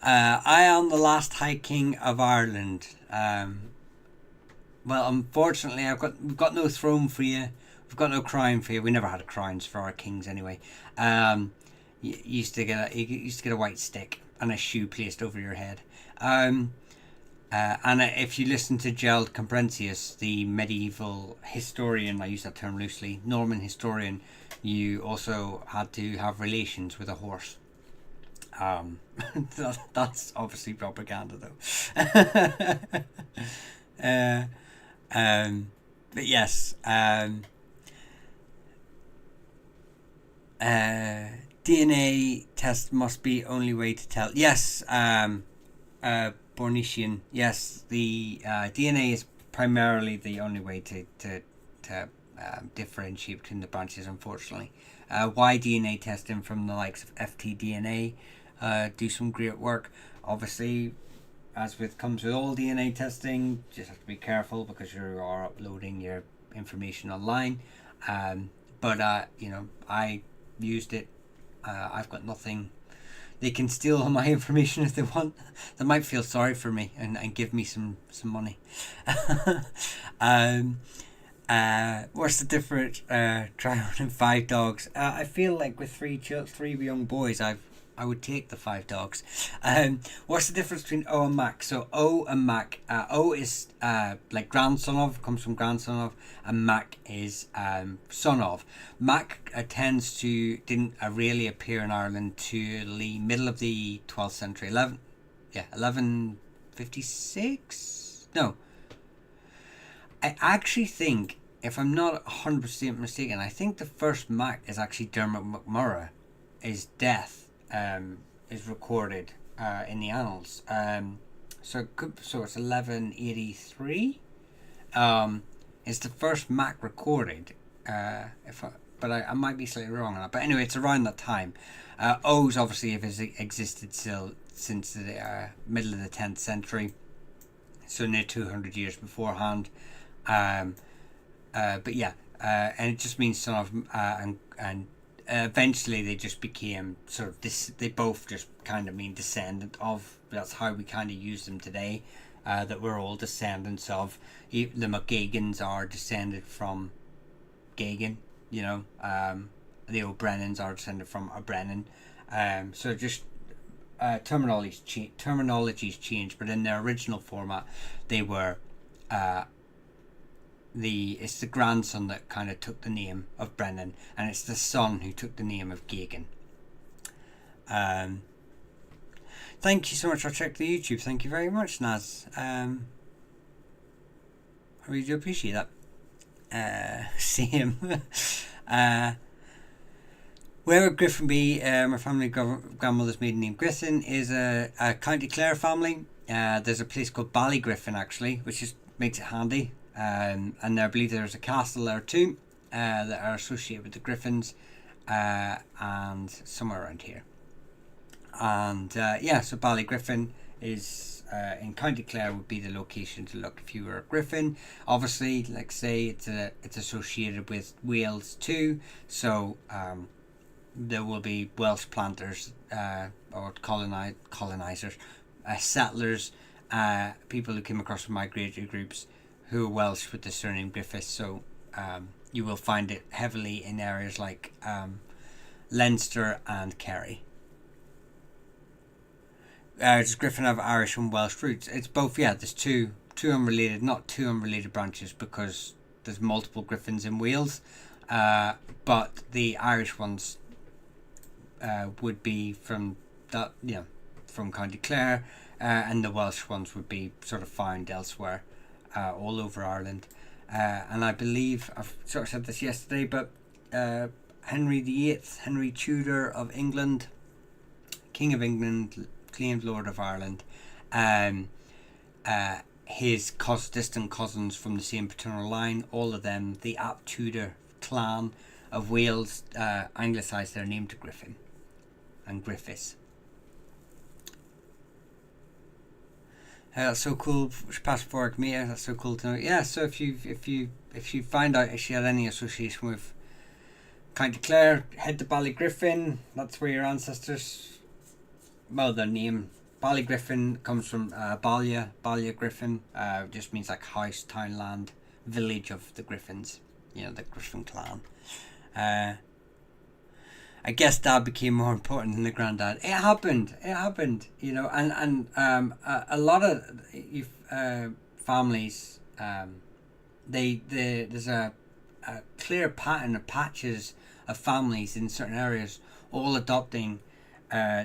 am the last High King of Ireland. Well, unfortunately, we've got no throne for you. We've got no crown for you. We never had a crowns for our kings anyway. You used to get a white stick and a shoe placed over your head. And if you listen to Gerald Comprentius, the medieval historian, I use that term loosely, Norman historian, you also had to have relations with a horse. That's obviously propaganda, though. But yes, DNA test must be only way to tell. Yes, Bornesian. Yes, the DNA is primarily the only way to differentiate between the branches. Unfortunately, Y DNA testing from the likes of FTDNA do some great work. Obviously, as comes with all DNA testing, just have to be careful because you are uploading your information online. But I used it. I've got nothing. They can steal all my information if they want. They might feel sorry for me and give me some money. What's the difference? Try on 5 dogs. I feel like with three young boys, I would take the 5 dogs. What's the difference between O and Mac? So O and Mac. O is like grandson of, comes from grandson of, and Mac is son of. Mac didn't really appear in Ireland till the middle of the 12th century. 1156? No. I actually think, if I'm not 100% mistaken, I think the first Mac is actually Dermot MacMurrough. His death is recorded in the annals. So it's 1183. It's the first Mac recorded. But I might be slightly wrong on that. But anyway, it's around that time. O's obviously have existed since the middle of the 10th century, so near 200 years beforehand. But yeah, and it just means son of, and eventually they just became sort of this. They both just kind of mean descendant of. That's how we kind of use them today. That we're all descendants of. The McGagans are descended from Gagan. The O'Brennans are descended from O'Brennan. So just terminologies changed, but in their original format, they were. It's the grandson that kind of took the name of Brennan, and it's the son who took the name of Gagan. Thank you so much for checking the YouTube. Thank you very much, Naz. I really do appreciate that. Same. Where would Griffin be? My family grandmother's maiden name Griffin is a County Clare family. There's a place called Ballygriffin actually, which makes it handy. And I believe there's a castle there too that are associated with the Griffins, and somewhere around here. And so Ballygriffin is in County Clare would be the location to look if you were a Griffin. Obviously, like say, it's associated with Wales too, so there will be Welsh planters or colonizers, settlers, people who came across from migratory groups who are Welsh with the surname Griffiths. So you will find it heavily in areas like Leinster and Kerry. Does Griffin have Irish and Welsh roots? It's both. Yeah, there's two not two unrelated branches because there's multiple Griffins in Wales, but the Irish ones would be from from County Clare, and the Welsh ones would be sort of found elsewhere, all over Ireland. And I believe I've sort of said this yesterday, but Henry VIII, Henry Tudor of England, King of England, claimed Lord of Ireland. His distant cousins from the same paternal line, all of them, the Ap Tudor clan of Wales, anglicised their name to Griffin. and Griffiths. That's so cool. Passport Mia. That's so cool to know. Yeah. So if you find out if she had any association with County Clare, head to Ballygriffin. That's where your ancestors. Well, their name Ballygriffin comes from Ballia Griffin. Just means like house, town, land, village of the Griffins. You know, the Griffin clan. I guess Dad became more important than the granddad. It happened. You know, and a lot of families, there's a clear pattern of patches of families in certain areas, all adopting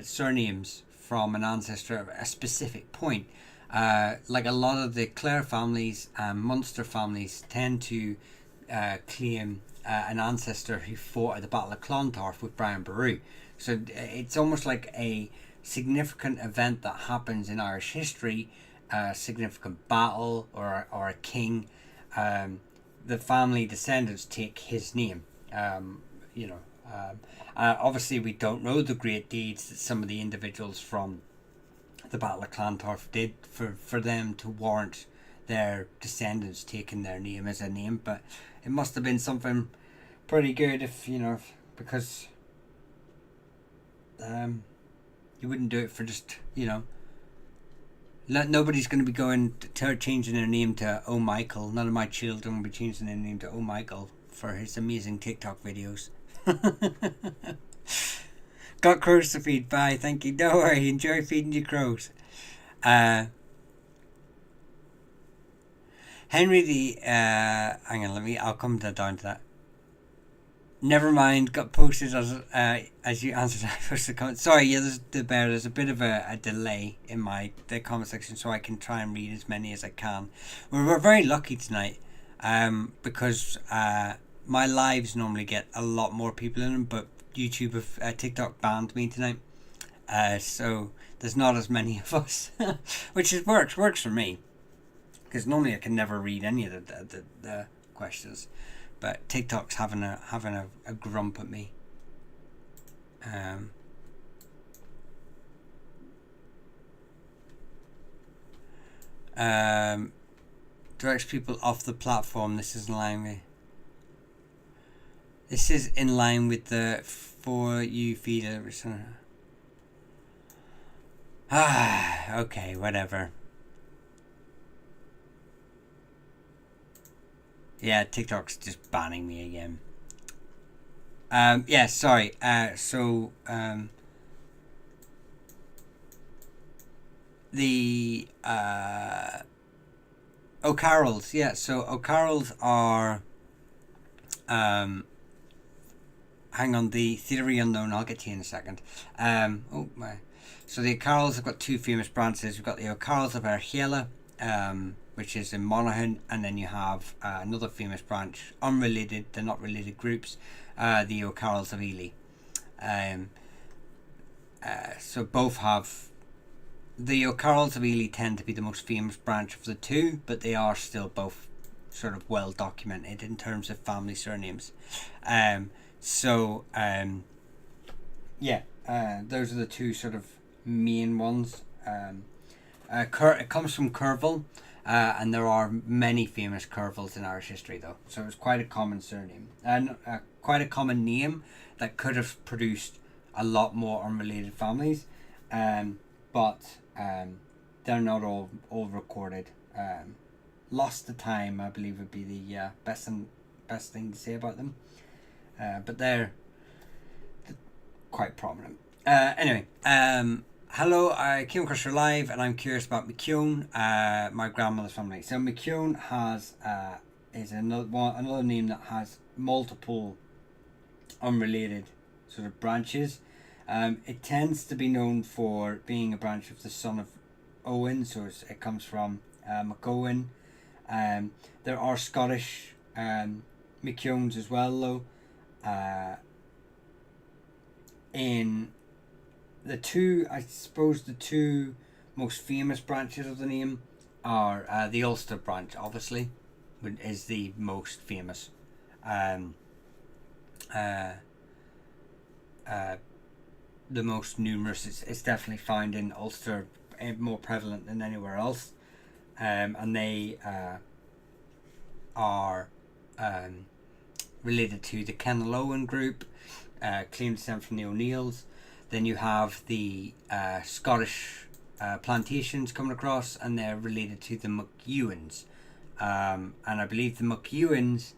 surnames from an ancestor at a specific point. Like a lot of the Clare families and Munster families tend to claim an ancestor who fought at the Battle of Clontarf with Brian Boru. So it's almost like a significant event that happens in Irish history, a significant battle or a king. The family descendants take his name. Obviously, we don't know the great deeds that some of the individuals from the Battle of Clontarf did for them to warrant their descendants taking their name as a name, but it must have been something pretty good because you wouldn't do it for just, nobody's going to be going to changing their name to Oh Michael. None of my children will be changing their name to Oh Michael for his amazing TikTok videos. Got crows to feed. Bye. Thank you. Don't worry. Enjoy feeding your crows. Henry the hang on, I'll come down to that. Never mind, got posted as you answered I posted the comment. Sorry, yeah, there's a bit of a delay in the comment section, so I can try and read as many as I can. We're very lucky tonight, because my lives normally get a lot more people in them, but YouTube have TikTok banned me tonight, so there's not as many of us, which works for me. Because normally I can never read any of the questions, but TikTok's having a grump at me. Directs people off the platform. This is in line with the For You feed. Okay, whatever. Yeah, TikTok's just banning me again. Sorry. The O'Carrolls. Yeah, so O'Carrolls are hang on, the Theory Unknown, I'll get to you in a second. So the O'Carrolls have got two famous branches. We've got the O'Carrolls of Archela, which is in Monaghan, and then you have another famous branch, unrelated, they're not related groups, the O'Carrolls of Ely. So both have, the O'Carrolls of Ely tend to be the most famous branch of the two, but they are still both sort of well documented in terms of family surnames. Those are the two sort of main ones. It comes from Curville, and there are many famous Curvilles in Irish history, though. So it's quite a common surname and quite a common name that could have produced a lot more unrelated families, but they're not all recorded. Lost to time, I believe, would be the best thing to say about them. But they're quite prominent. Anyway. Hello, I came across your live and I'm curious about McKeown, my grandmother's family. So McKeown is another name that has multiple unrelated sort of branches. It tends to be known for being a branch of the son of Owen, so it comes from McOwen. There are Scottish McKeowns as well, though. In the two most famous branches of the name are the Ulster branch, obviously, is the most famous. the most numerous. It's definitely found in Ulster, more prevalent than anywhere else. And they are related to the Kenalowan group, claim descent from the O'Neills. Then you have the Scottish plantations coming across, and they're related to the McEwens. And I believe the McEwens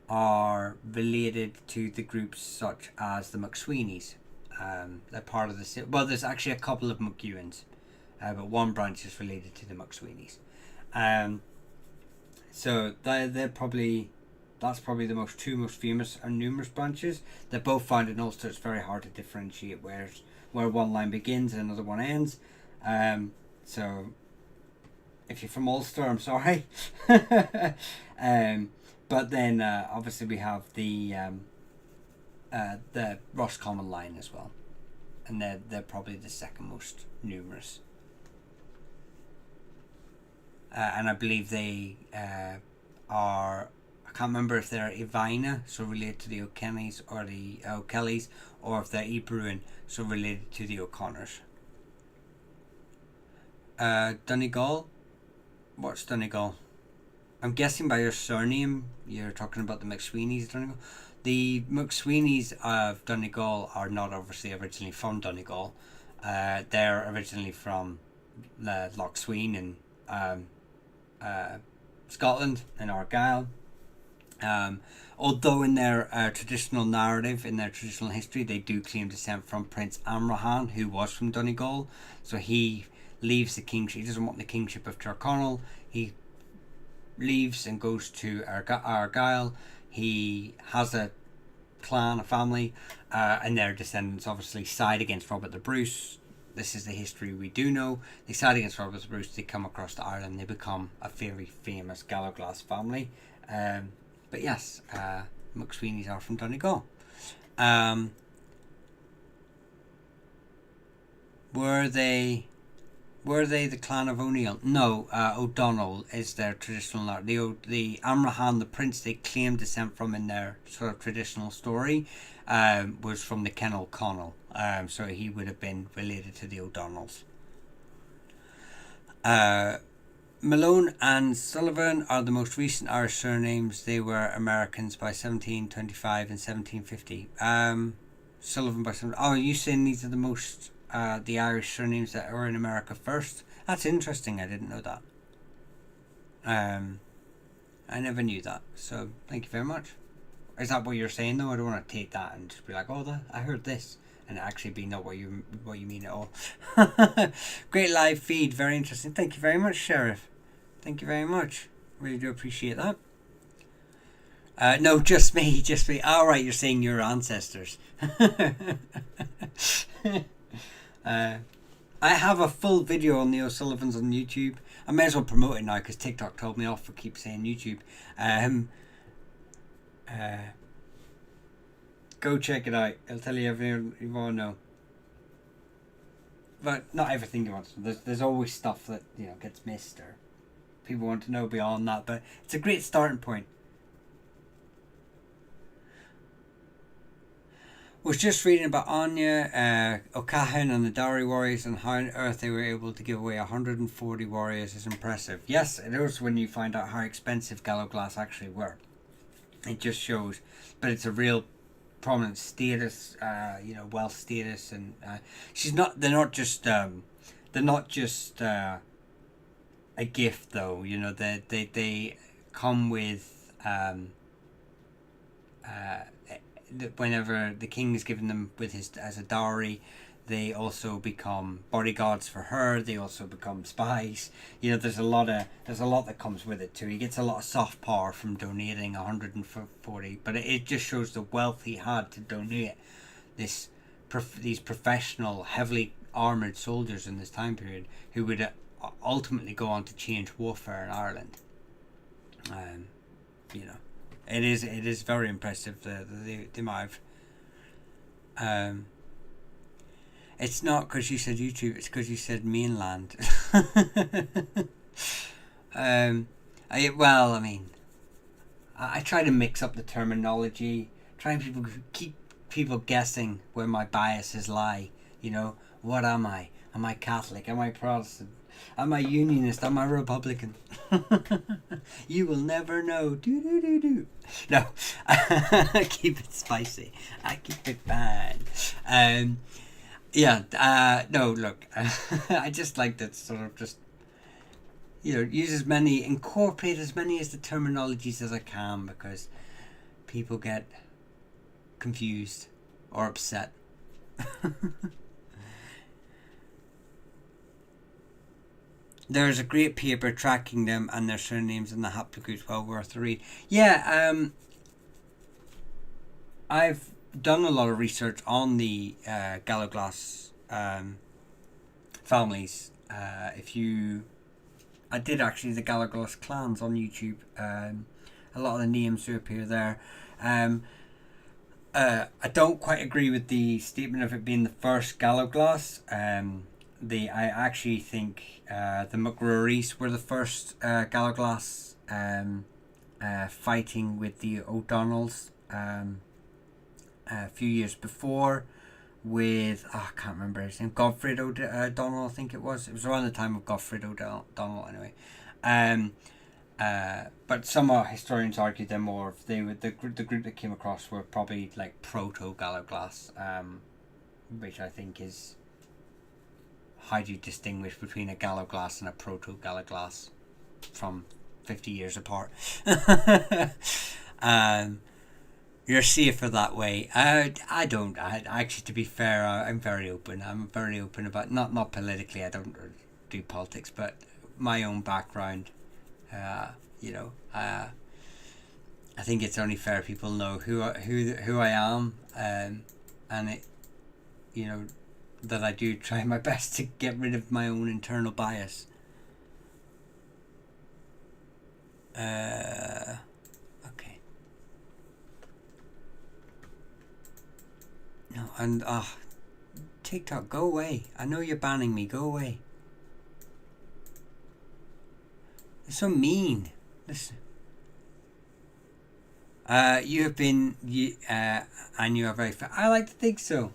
are related to the groups such as the McSweeneys. They're part of the... Well, there's actually a couple of McEwens, but one branch is related to the McSweeneys. So they're probably... That's probably the two most famous and numerous branches. They're both found in Ulster. It's very hard to differentiate where one line begins and another one ends. So if you're from Ulster, I'm sorry. But then obviously we have the Roscommon line as well, and they're probably the second most numerous. And I believe they are... I can't remember if they're Ivina, so related to the O'Kennys, or the O'Kellys, or if they're Ebruin, so related to the O'Connors. Donegal? What's Donegal? I'm guessing by your surname, you're talking about the McSweeneys, Donegal. The McSweeneys of Donegal are not obviously originally from Donegal. They're originally from Lough Sween in Scotland, in Argyll. Although in their traditional narrative, in their traditional history, they do claim descent from Prince Amrahan, who was from Donegal. So he leaves the kingship. He doesn't want the kingship of Tyrconnell. He leaves and goes to Argyll. He has a clan, a family, and their descendants obviously side against Robert the Bruce. This is the history we do know. They side against Robert the Bruce. They come across to Ireland. They become a very famous Gallowglass family. But yes, McSweeneys are from Donegal. Were they the clan of O'Neill? No, O'Donnell is their traditional... The Amrahan, the prince they claim descent from in their sort of traditional story, was from the Ken O'Connell. So he would have been related to the O'Donnells. Malone and Sullivan are the most recent Irish surnames. They were Americans by 1725 and 1750. Sullivan by some... Oh, are you saying these are the most... the Irish surnames that are in America first? That's interesting. I didn't know that. I never knew that. So thank you very much. Is that what you're saying though? I don't want to take that and just be like, oh, I heard this, and it actually be not what you mean at all. Great live feed. Very interesting. Thank you very much, Sheriff. Thank you very much. Really do appreciate that. No, just me. All right, you're saying your ancestors. I have a full video on the O'Sullivans on YouTube. I may as well promote it now because TikTok told me off for keep saying YouTube. Go check it out. It'll tell you everything you want to know. But not everything you want to know. There's always stuff that gets missed or people want to know beyond that. But it's a great starting point. Was just reading about Anya, O'Cahan and the Dowry Warriors and how on earth they were able to give away 140 warriors is impressive. Yes, it is when you find out how expensive Gallowglass actually were. It just shows, but it's a real prominent status, wealth status, and they're not just a gift though. They come with whenever the king is given them as a dowry, they also become bodyguards for her. They also become spies. There's a lot that comes with it too. He gets a lot of soft power from donating 140, but it just shows the wealth he had to donate these professional, heavily armored soldiers in this time period who would ultimately go on to change warfare in Ireland. It is very impressive the amount of. It's not because you said YouTube. It's because you said mainland. I try to mix up the terminology, keep people guessing where my biases lie. You know, what am I? Am I Catholic? Am I Protestant? Am I Unionist? Am I Republican? You will never know. Do do do do. No, keep it spicy. I keep it fine. Yeah. No, look. I just like that sort of just use as many, incorporate as many as the terminologies as I can because people get confused or upset. There's a great paper tracking them and their surnames in the haplogroups, well worth a read. Yeah, I've done a lot of research on the Galloglass families. I did actually the Galloglass clans on YouTube. A lot of the names do appear there. I don't quite agree with the statement of it being the first Galloglass. I actually think the McRurys were the first Galloglass fighting with the O'Donnells a few years before with I can't remember his name, Godfred O'Donnell, I think it was. It was around the time of Godfred O'Donnell anyway. But some historians argue they're more of the group that came across were probably like proto Galloglass, which I think is how do you distinguish between a Galloglass and a proto Galloglass from 50 years apart? You're safer that way. I don't. Actually, to be fair, I'm very open. I'm very open about not politically. I don't do politics, but my own background. I think it's only fair people know who I am, and it, that I do try my best to get rid of my own internal bias. Okay. No, and TikTok, go away. I know you're banning me. Go away. It's so mean. Listen. You have been, and you are very fair. I like to think so.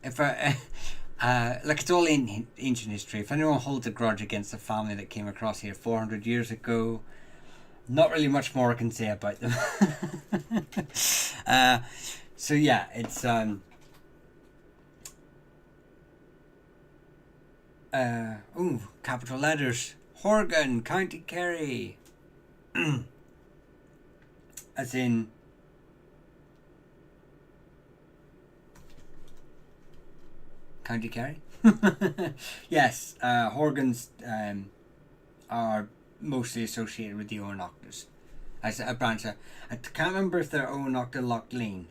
If like it's all in ancient history. If anyone holds a grudge against a family that came across here 400 years ago, not really much more I can say about them. So yeah, it's capital letters. Horgan, County Kerry. As in County Kerry. Yes, Horgans are mostly associated with the Owenoctors as a branch. I can't remember if they're Owenocta Lochleen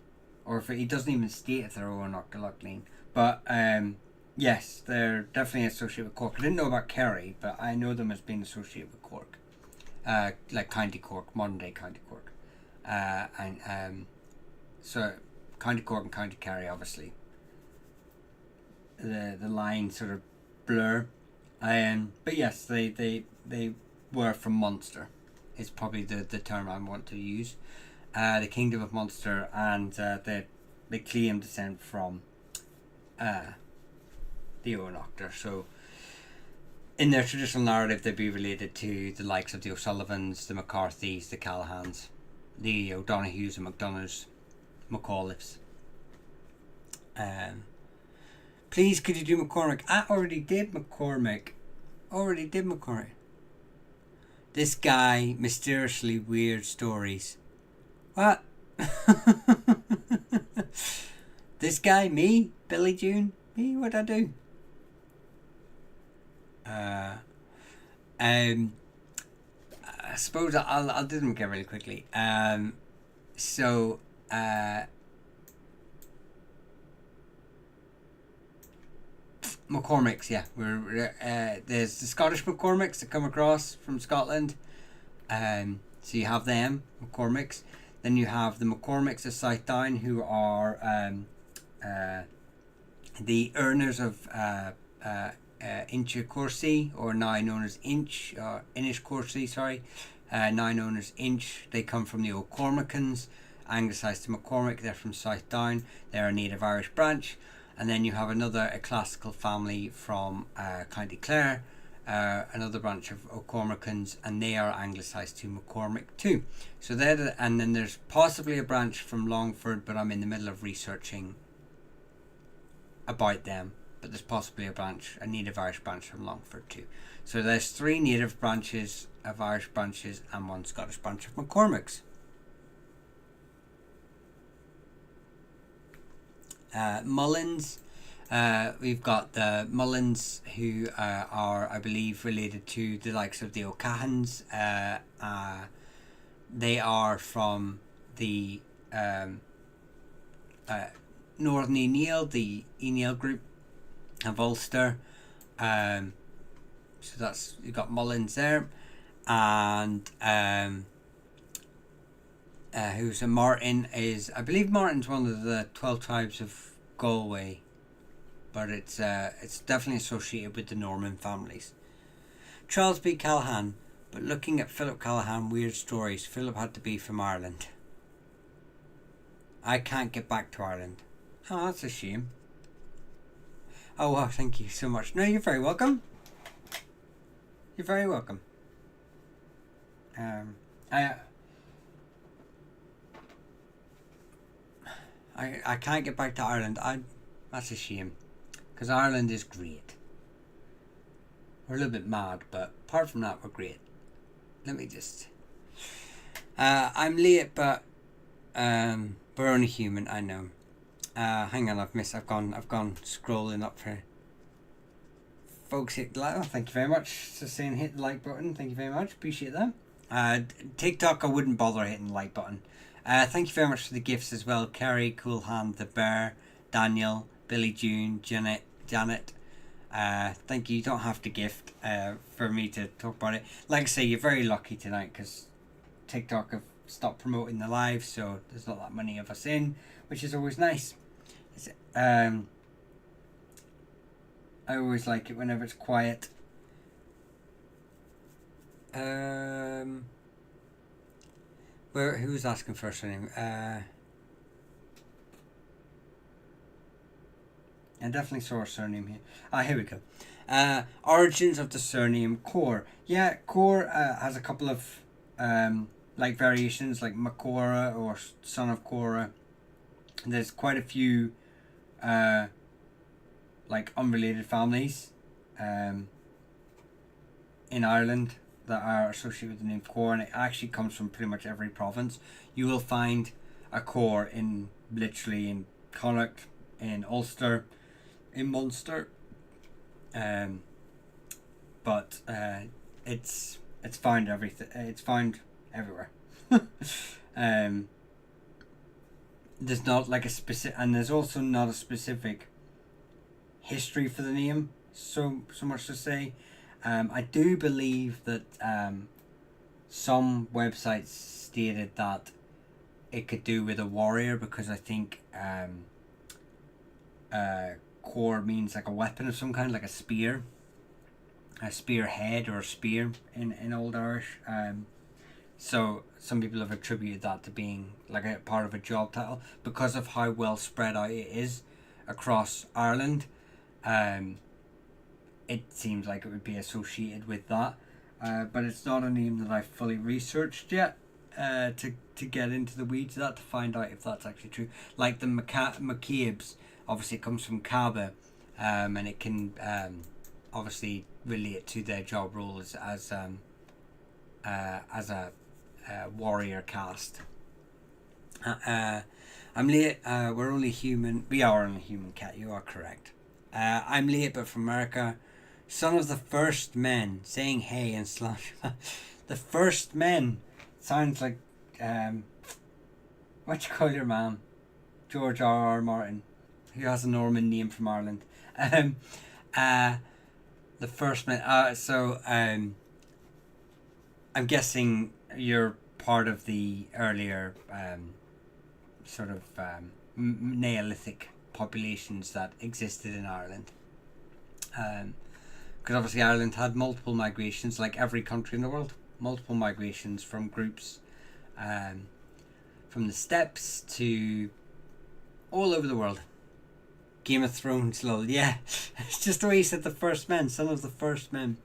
or if he doesn't even state if they're Owenocta Lochleen. But yes, they're definitely associated with Cork. I didn't know about Kerry, but I know them as being associated with Cork, like County Cork, modern day County Cork, so County Cork and County Kerry, obviously. The line sort of blur, but yes, they were from Munster. Is probably the term I want to use. The Kingdom of Munster, and they claim descent from the Owenoctor. So in their traditional narrative, they'd be related to the likes of the O'Sullivans, the McCarthys, the Callahans, the O'Donohues and McDonoughs, McAuliffes. Please, could you do McCormick? I already did McCormick. This guy, mysteriously weird stories. What? This guy, me? Billy June? Me? What'd I do? I suppose I'll do them again really quickly. McCormicks, yeah. There's the Scottish McCormicks that come across from Scotland. So you have them, McCormicks. Then you have the McCormicks of South Down, who are the earners of Inche Corsey, or now known as Inch, or Inish Corsey, sorry. Now known as Inch. They come from the O'Cormacans, anglicised to McCormick. They're from South Down. They're a native Irish branch. And then you have a classical family from County Clare, another branch of O'Cormacans, and they are anglicised to McCormick too. So and then there's possibly a branch from Longford, but I'm in the middle of researching about them. But there's possibly a native Irish branch from Longford too. So there's 3 native branches of Irish branches and 1 Scottish branch of McCormick's. Mullins. We've got the Mullins, who are, I believe, related to the likes of the O'Cahans. They are from the Northern Eneal, the Eneal group of Ulster. So that's, you've got Mullins there. And who's a Martin is, I believe Martin's one of the 12 tribes of Galway, but it's definitely associated with the Norman families. Charles B. Callahan, but looking at Philip Callahan, weird stories. Philip had to be from Ireland. I can't get back to Ireland. Oh, that's a shame. Oh, wow, thank you so much. No, you're very welcome. You're very welcome. I can't get back to Ireland. That's a shame, because Ireland is great. We're a little bit mad, but apart from that, we're great. Let me just. I'm late, but we're only human. I know. Hang on, I've gone scrolling up for. Folks, hit like. Oh, thank you very much. So saying hit the like button. Thank you very much. Appreciate that. TikTok, I wouldn't bother hitting the like button. Thank you very much for the gifts as well. Kerry, Cool Hand, The Bear, Daniel, Billy June, Janet. Thank you. You don't have to gift for me to talk about it. Like I say, you're very lucky tonight because TikTok have stopped promoting the live, so there's not that many of us in, which is always nice. I always like it whenever it's quiet. Who's asking for a surname? I definitely saw a surname here. Here we go. Origins of the surname Cor. Yeah, Cor has a couple of like variations, like Macora or son of Cora. There's quite a few like unrelated families in Ireland that are associated with the name Cor, and it actually comes from pretty much every province. You will find a Cor in literally in Connacht, in Ulster, in Munster, but it's found it's found everywhere. There's not like a specific, and there's also not a specific history for the name. So much to say. I do believe that some websites stated that it could do with a warrior, because I think Cor means like a weapon of some kind, like a spear, a spearhead or a spear in Old Irish. So some people have attributed that to being like a part of a job title because of how well spread out it is across Ireland. It seems like it would be associated with that, but it's not a name that I've fully researched yet to get into the weeds of that to find out if that's actually true. Like the McCabe's, obviously it comes from Cabe, and it can obviously relate to their job role as a warrior caste. I'm late. We're only human. We are only human, Cat. You are correct. I'm late, but from America. Son of the first men, saying hey and slash. The first men sounds like what you call your man, George R. Martin, who has a Norman name from Ireland. The first men. I'm guessing you're part of the earlier sort of Neolithic populations that existed in Ireland. Because obviously Ireland had multiple migrations, like every country in the world, multiple migrations from groups from the steppes to all over the world. Game of Thrones, lol. Yeah, it's just the way he said the first men, son of the first men.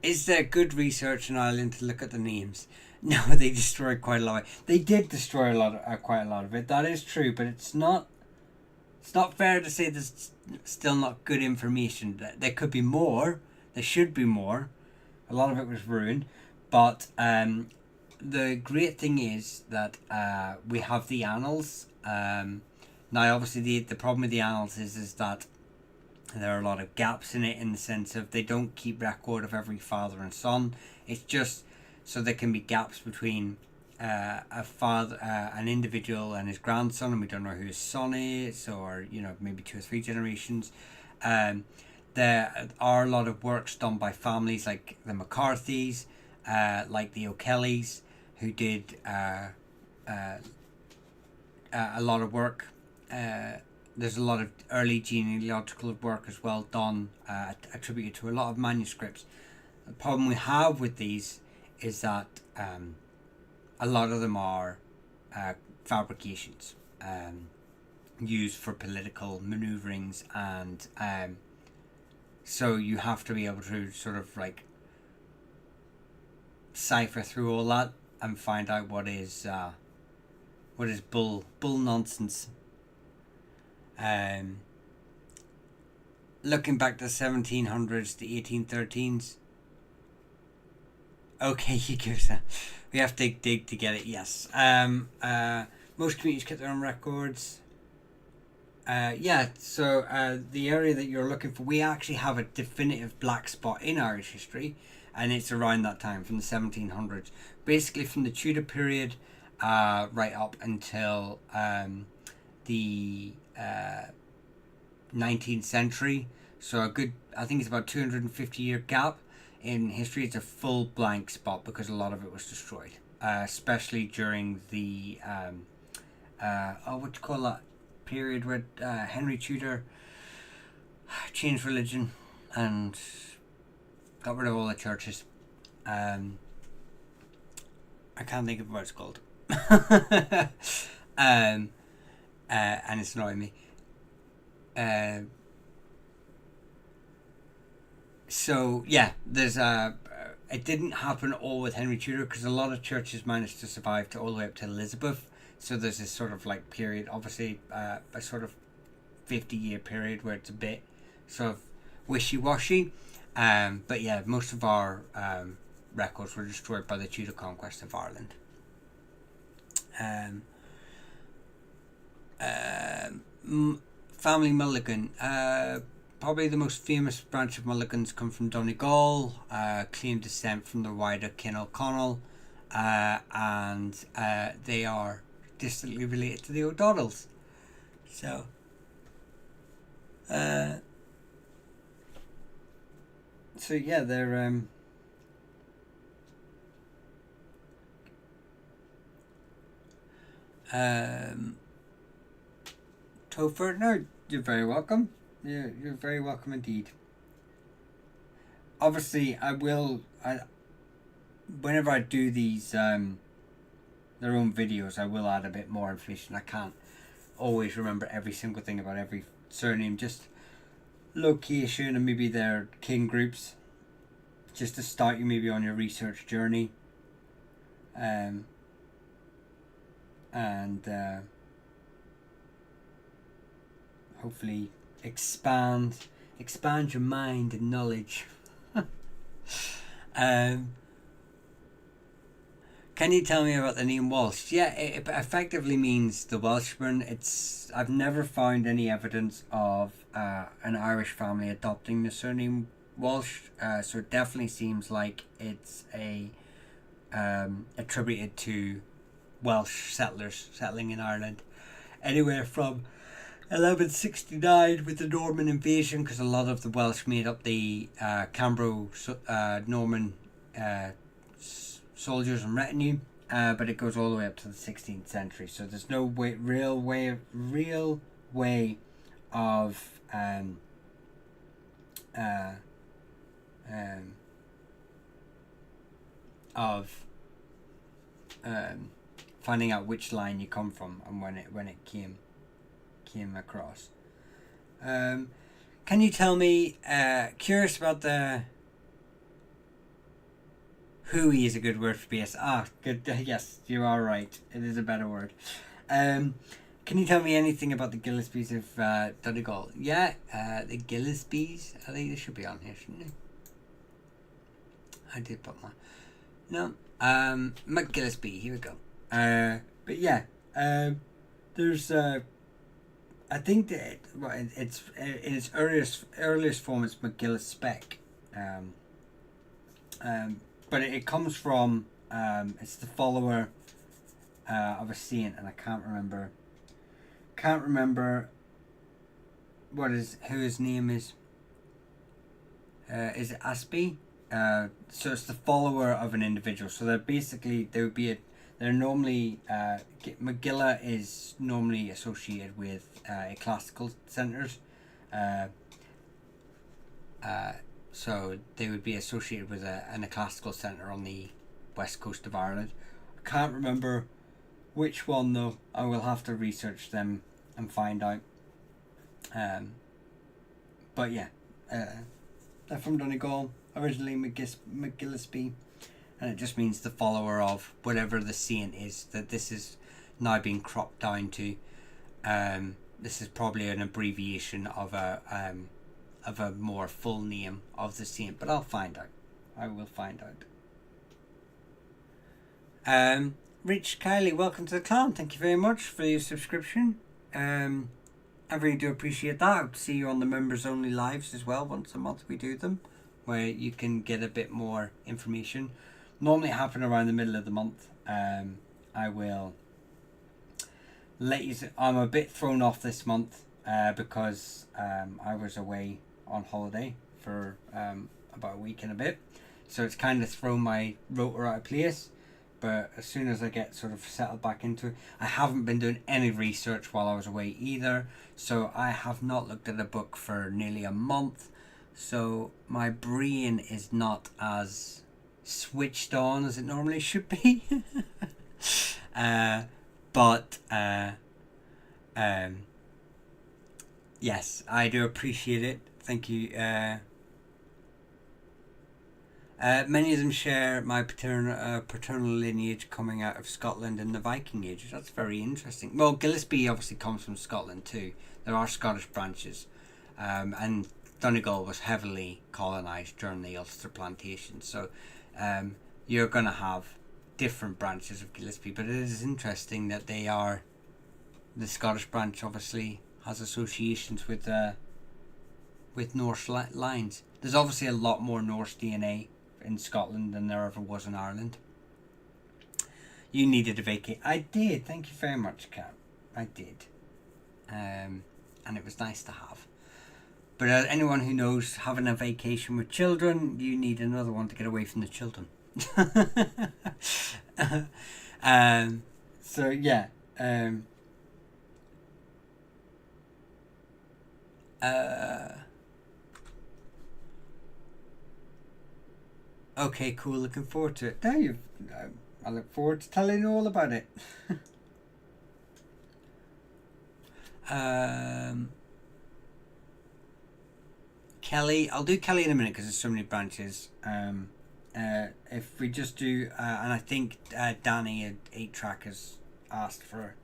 Is there good research in Ireland to look at the names? No, they destroyed quite a lot. They did destroy quite a lot of it. That is true, but it's not. It's not fair to say there's still not good information. There could be more. There should be more. A lot of it was ruined, but the great thing is that we have the annals. Now, obviously, the problem with the annals is that there are a lot of gaps in it, in the sense of they don't keep record of every father and son. It's just so there can be gaps between a father, an individual, and his grandson, and we don't know who his son is, or maybe 2 or 3 generations. There are a lot of works done by families like the McCarthys, like the O'Kellys, who did a lot of work. There's a lot of early genealogical work as well done, attributed to a lot of manuscripts. The problem we have with these is that a lot of them are fabrications used for political maneuverings, and so you have to be able to sort of like cipher through all that and find out what is bull nonsense. Looking back to the 1700s, the 1813s. Okay, you give that. We have to dig to get it. Yes. Most communities kept their own records. Yeah. So the area that you're looking for, we actually have a definitive black spot in Irish history, and it's around that time, from the 1700s, basically from the Tudor period, right up until the 19th century. So a good, I think it's about 250-year gap in history. It's a full blank spot because a lot of it was destroyed, especially during the what you call that period where Henry Tudor changed religion and got rid of all the churches. I can't think of what it's called. And it's annoying me. So yeah, there's it didn't happen all with Henry Tudor, because a lot of churches managed to survive to all the way up to Elizabeth. So there's this sort of like period, obviously a sort of 50-year period where it's a bit sort of wishy-washy. But yeah, most of our records were destroyed by the Tudor conquest of Ireland. Family Mulligan. Probably the most famous branch of Mulligans come from Donegal, claim descent from the wider Kin O'Connell, and they are distantly related to the O'Donnells. So, yeah, they're Topher, no, you're very welcome. You're very welcome indeed. Obviously, whenever I do these their own videos, I will add a bit more information. I can't always remember every single thing about every surname, just location and maybe their kin groups, just to start you maybe on your research journey. And hopefully expand your mind and knowledge. Can you tell me about the name Walsh? Yeah, it effectively means the Welshman. I've never found any evidence of an Irish family adopting the surname Walsh, so it definitely seems like it's attributed to Welsh settlers settling in Ireland anywhere from 1169 with the Norman invasion, because a lot of the Welsh made up the Cambro-Norman soldiers and retinue, but it goes all the way up to the 16th century. So there's no real way of of finding out which line you come from and when it came across. Can you tell me? Curious about the. Hooey is a good word for BS. Ah, good. Yes, you are right. It is a better word. Can you tell me anything about the Gillespies of Donegal? Yeah, the Gillespies. I think they should be on here, shouldn't they? I did put my. No. McGillespie. Here we go. But yeah. There's. I think that it's in its earliest form. It's McGillispeck. But it comes from it's the follower of a saint, and I can't remember who his name is. Is it Aspie? So it's the follower of an individual. So they're normally Magilla is normally associated with ecclesiastical centres. So they would be associated with an ecclesiastical centre on the west coast of Ireland. I can't remember which one though. I will have to research them and find out. But yeah, they're from Donegal, originally McGillespie, and it just means the follower of whatever the saint is that this is now being cropped down to. This is probably an abbreviation of a more full name of the saint, but I'll find out. I will find out. Rich Kylie, welcome to the clan. Thank you very much for your subscription. I really do appreciate that. I hope to see you on the members only lives as well. Once a month we do them, where you can get a bit more information. Normally happen around the middle of the month. I will let you. I'm a bit thrown off this month because I was away on holiday for about a week and a bit, so it's kind of thrown my rotor out of place. But as soon as I get sort of settled back into it, I haven't been doing any research while I was away either, so I have not looked at a book for nearly a month, so my brain is not as switched on as it normally should be. But yes, I do appreciate it. Thank you. Many of them share my paternal lineage coming out of Scotland in the Viking Age. That's very interesting. Well, Gillespie obviously comes from Scotland too. There are Scottish branches, and Donegal was heavily colonised during the Ulster plantation. So you're going to have different branches of Gillespie, but it is interesting that they are. The Scottish branch obviously has associations with Norse lines. There's obviously a lot more Norse DNA in Scotland than there ever was in Ireland. You needed a vacate. I did. Thank you very much, Kat. I did. And it was nice to have. But anyone who knows, having a vacation with children, you need another one to get away from the children. So yeah. Okay, cool. Looking forward to it. I look forward to telling you all about it. Kelly, I'll do Kelly in a minute because there's so many branches. If we just do, and I think Danny at 8 Track has asked for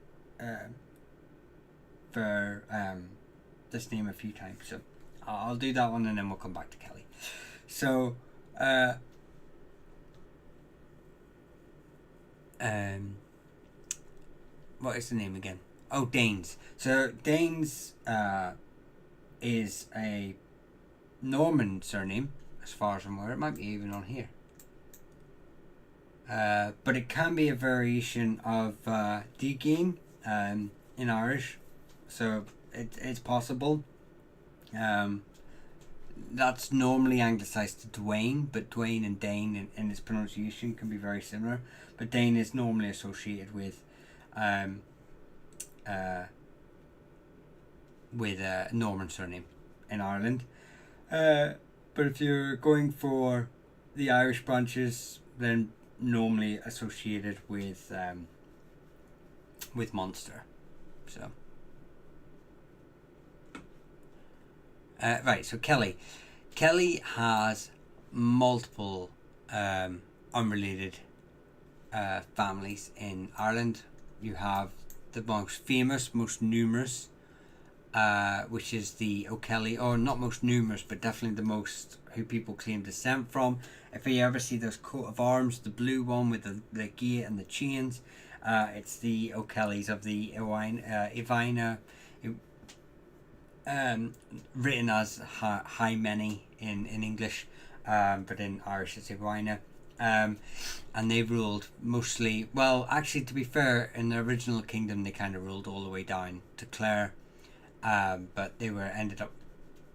this name a few times, so I'll do that one and then we'll come back to Kelly. So what is the name again? Oh, Danes. So Danes is a Norman surname as far as I'm aware. It might be even on here, but it can be a variation of Deegan in Irish, so it's possible. That's normally anglicised to Dwayne, but Dwayne and Dane in its pronunciation can be very similar. But Dane is normally associated with a Norman surname in Ireland. But if you're going for the Irish branches, then normally associated with Munster. So right, so Kelly has multiple unrelated families in Ireland. You have the most famous, most numerous, which is the O'Kelly, or not most numerous, but definitely the most who people claim descent from. If you ever see those coat of arms, the blue one with the gate and the chains, it's the O'Kellys of the Ivina, written as High Many in English, but in Irish it's Ivina. And they ruled mostly, well, actually, to be fair, in the original kingdom they kind of ruled all the way down to Clare, but they ended up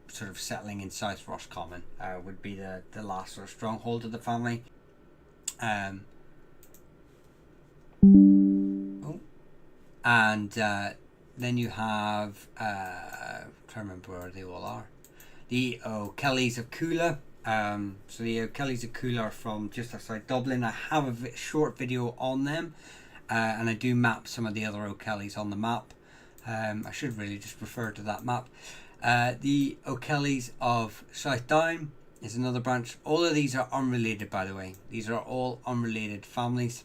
sort of settling in South Roscommon, would be the last sort of stronghold of the family. And then you have, I'm trying to remember where they all are, the O'Kellys of Coola. So the O'Kellys of Coola are from just outside Dublin. I have a short video on them, and I do map some of the other O'Kellys on the map. I should really just refer to that map. The O'Kellys of South Down is another branch. All of these are unrelated, by the way. These are all unrelated families.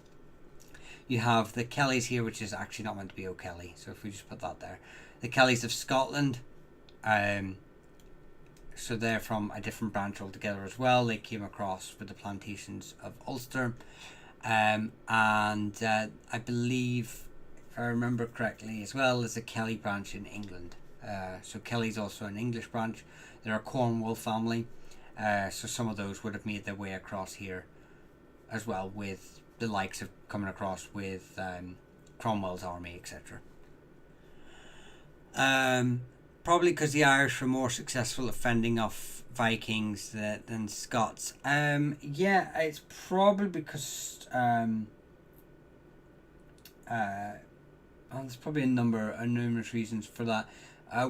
You have the Kellys here, which is actually not meant to be O'Kelly, so if we just put that there. The Kellys of Scotland, so they're from a different branch altogether as well. They came across with the plantations of Ulster, and I believe, if I remember correctly as well, there's a Kelly branch in England. So Kelly's also an English branch. They're a Cornwall family, so some of those would have made their way across here as well, with the likes of coming across with Cromwell's army, etc. Probably because the Irish were more successful at fending off Vikings than Scots. Yeah, it's probably because there's probably numerous reasons for that.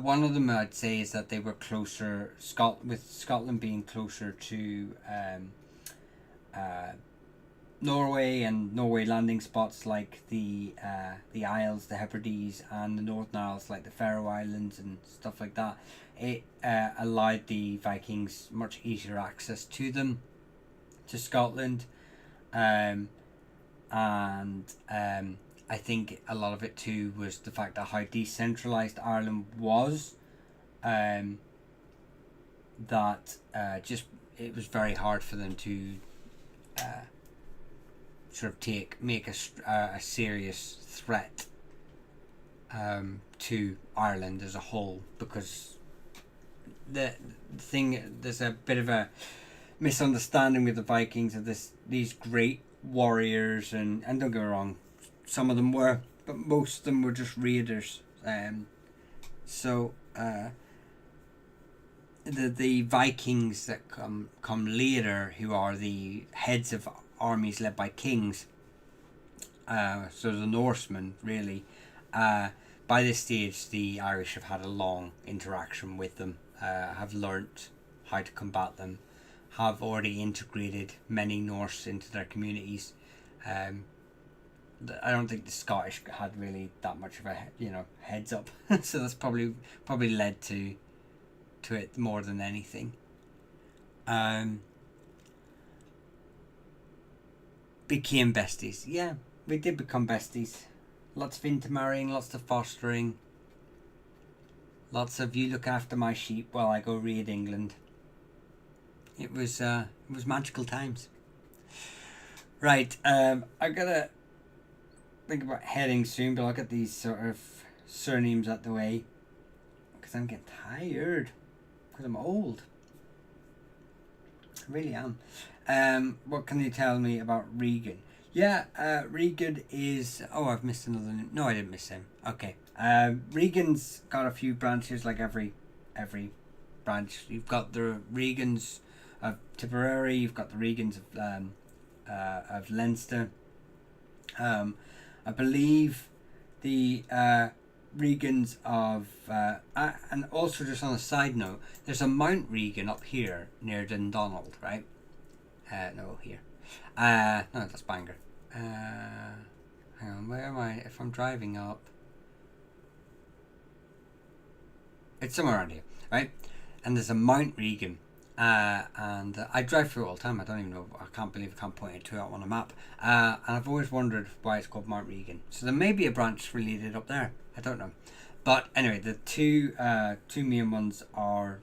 One of them I'd say is that they were closer, with Scotland being closer to Norway, and Norway landing spots like the Isles, the Hebrides, and the Northern Isles like the Faroe Islands and stuff like that. It allowed the Vikings much easier access to them, to Scotland, and I think a lot of it too was the fact that how decentralized Ireland was, that just it was very hard for them to sort of make a serious threat to Ireland as a whole, because there's a bit of a misunderstanding with the Vikings of these great warriors, and don't get me wrong, some of them were, but most of them were just raiders. So the Vikings that come later, who are the heads of armies led by kings, so the Norsemen really, by this stage the Irish have had a long interaction with them, have learnt how to combat them, have already integrated many Norse into their communities. I don't think the Scottish had really that much of a heads up, so that's probably led to it more than anything. Became besties. Yeah, we did become besties. Lots of intermarrying, lots of fostering, lots of you look after my sheep while I go raid England. It was magical times. Right, I gotta think about heading soon, but I'll get these sort of surnames out the way, because I'm getting tired, because I'm old. I really am. What can you tell me about Regan? Yeah, Regan is... Oh, I've missed another name. No, I didn't miss him. Okay. Regan's got a few branches, like every branch. You've got the Regans of Tipperary. You've got the Regans of Leinster. I believe the Regans of... and also, just on a side note, there's a Mount Regan up here near Dundonald, right? No, here. No, that's Bangor. Hang on, where am I? If I'm driving up, it's somewhere around here, right? And there's a Mount Regan, and I drive through it all the time. I don't even know. I can't believe I can't point it to it on a map. And I've always wondered why it's called Mount Regan. So there may be a branch related up there. I don't know. But anyway, the two main ones are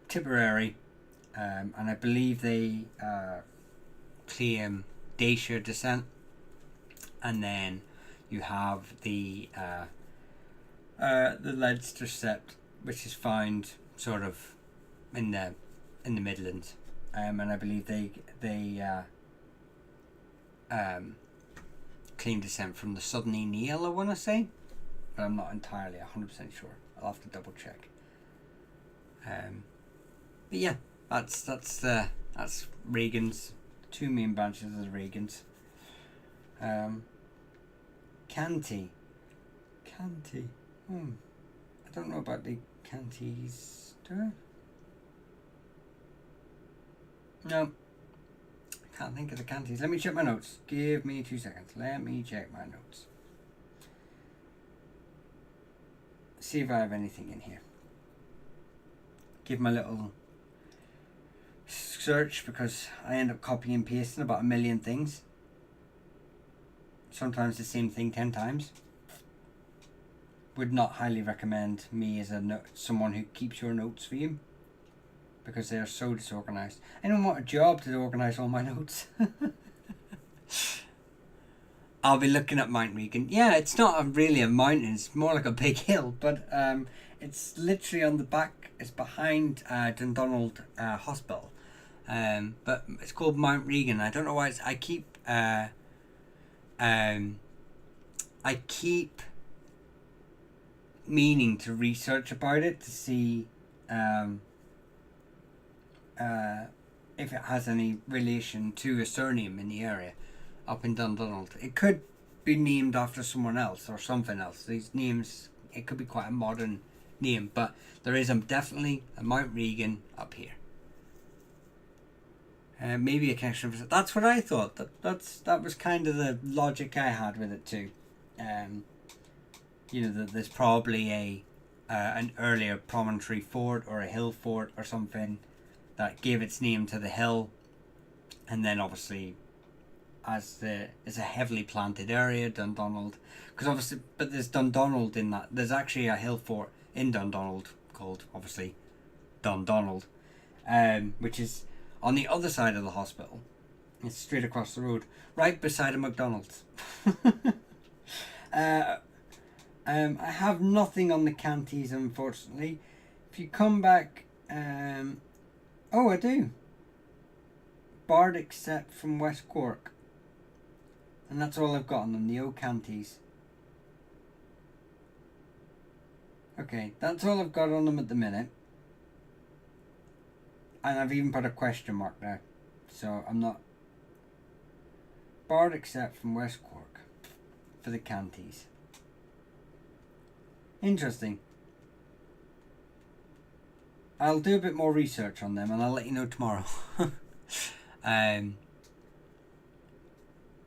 Tipperary, and I believe they claim Dacia descent, and then you have the Leinster Sept, which is found sort of in the Midlands, and I believe they claim descent from the Southern Neil, I want to say, but I'm not entirely 100% sure. I'll have to double check. But yeah, that's Reagan's. Two main branches of the Reagans. Canty. I don't know about the Cantys. Do I? No. I can't think of the Cantys. Let me check my notes. Give me 2 seconds. Let me check my notes. See if I have anything in here. Give my little search, because I end up copying and pasting about 1 million things. Sometimes the same thing 10 times. Would not highly recommend me as someone who keeps your notes for you, because they are so disorganized. I don't want a job to organize all my notes. I'll be looking at Mount Regan. Yeah, it's not really a mountain, it's more like a big hill, but it's literally on the back, it's behind Dundonald Hospital. But it's called Mount Regan. I don't know why I keep meaning to research about it to see if it has any relation to a surname in the area up in Dundonald. It could be named after someone else or something else. These names, it could be quite a modern name, but there is definitely a Mount Regan up here. Maybe a connection. That's what I thought. That was kind of the logic I had with it too. That there's probably an earlier promontory fort or a hill fort or something that gave its name to the hill, and then obviously, as it's a heavily planted area, Dundonald, because obviously, but there's Dundonald in that. There's actually a hill fort in Dundonald called obviously Dundonald, which is on the other side of the hospital. It's straight across the road, right beside a McDonald's. I have nothing on the Cantys, unfortunately. If you come back, oh, I do. Bardic Sept from West Cork, and that's all I've got on them. The O'Cantys. Okay, that's all I've got on them at the minute. And I've even put a question mark there. So I'm not... Bardic Sept from West Cork for the Cantys. Interesting. I'll do a bit more research on them and I'll let you know tomorrow.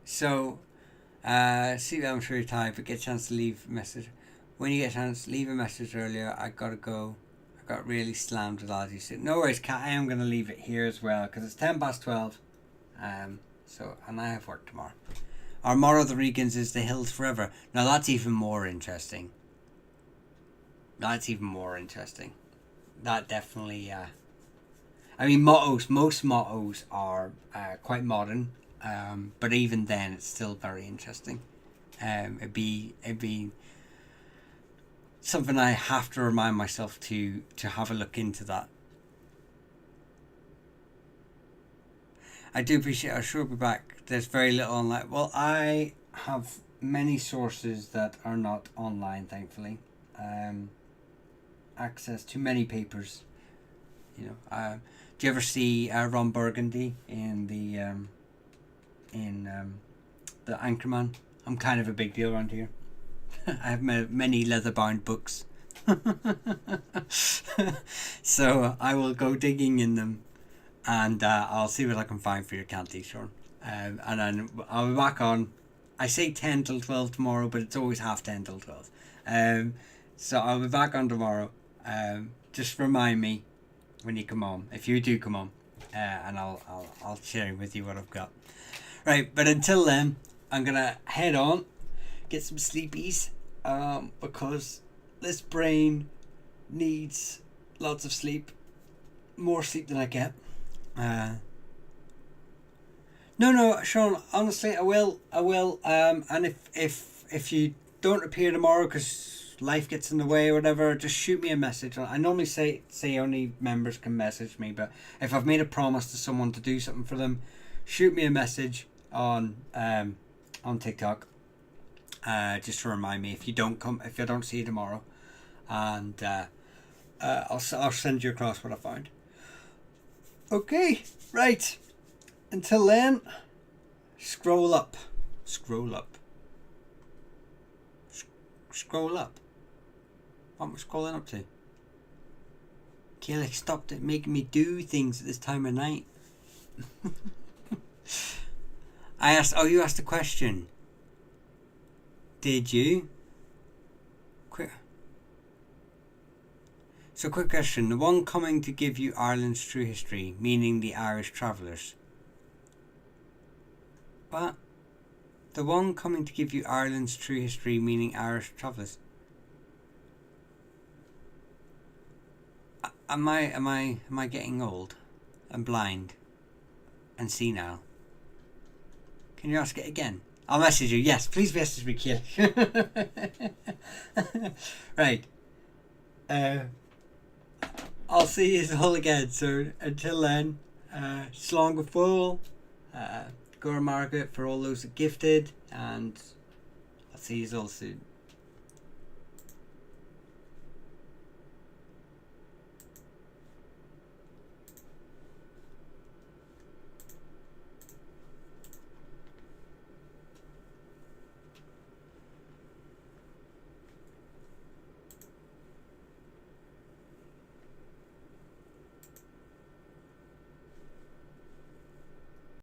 See, I'm sure you're tired, but get a chance to leave a message. When you get a chance, leave a message earlier. I gotta go. I got really slammed with all these. No worries, Kat. I am gonna leave it here as well because it's 12:10. And I have work tomorrow. Our motto of the Regans is the hills forever. Now that's even more interesting. That definitely. I mean, most mottos are quite modern, but even then, it's still very interesting. It'd be something I have to remind myself to have a look into that. I do appreciate. I'm sure we'll be back. There's very little online. Well, I have many sources that are not online, thankfully. Access to many papers. Do you ever see Ron Burgundy in the Anchorman? I'm kind of a big deal around here. I have many leather-bound books. So I will go digging in them and I'll see what I can find for your candy, Sean. And then I'll be back on. I say 10 till 12 tomorrow, but it's always half 10 till 12. So I'll be back on tomorrow. Just remind me when you come on, if you do come on, and I'll share with you what I've got. Right, but until then, I'm gonna head on, get some sleepies, because this brain needs lots of sleep, more sleep than I get. No, Sean. Honestly, I will. And if you don't appear tomorrow because life gets in the way or whatever, just shoot me a message. I normally say only members can message me, but if I've made a promise to someone to do something for them, shoot me a message on TikTok. Just to remind me if you don't come, if I don't see you tomorrow, and I'll send you across what I found. Okay, right. Until then, scroll up. Scroll up. Scroll up. What am I scrolling up to? Kayla, stop making me do things at this time of night. I asked. Oh, you asked a question. Did you? Quick. So, quick question. The one coming to give you Ireland's true history, meaning the Irish travellers. What? The one coming to give you Ireland's true history, meaning Irish travellers. Am I getting old and blind and senile? Can you ask it again? I'll message you. Yes, please message me, kid. Right. I'll see you all again soon. Until then, slán go full. Gura Margaret for all those that gifted, and I'll see you all soon.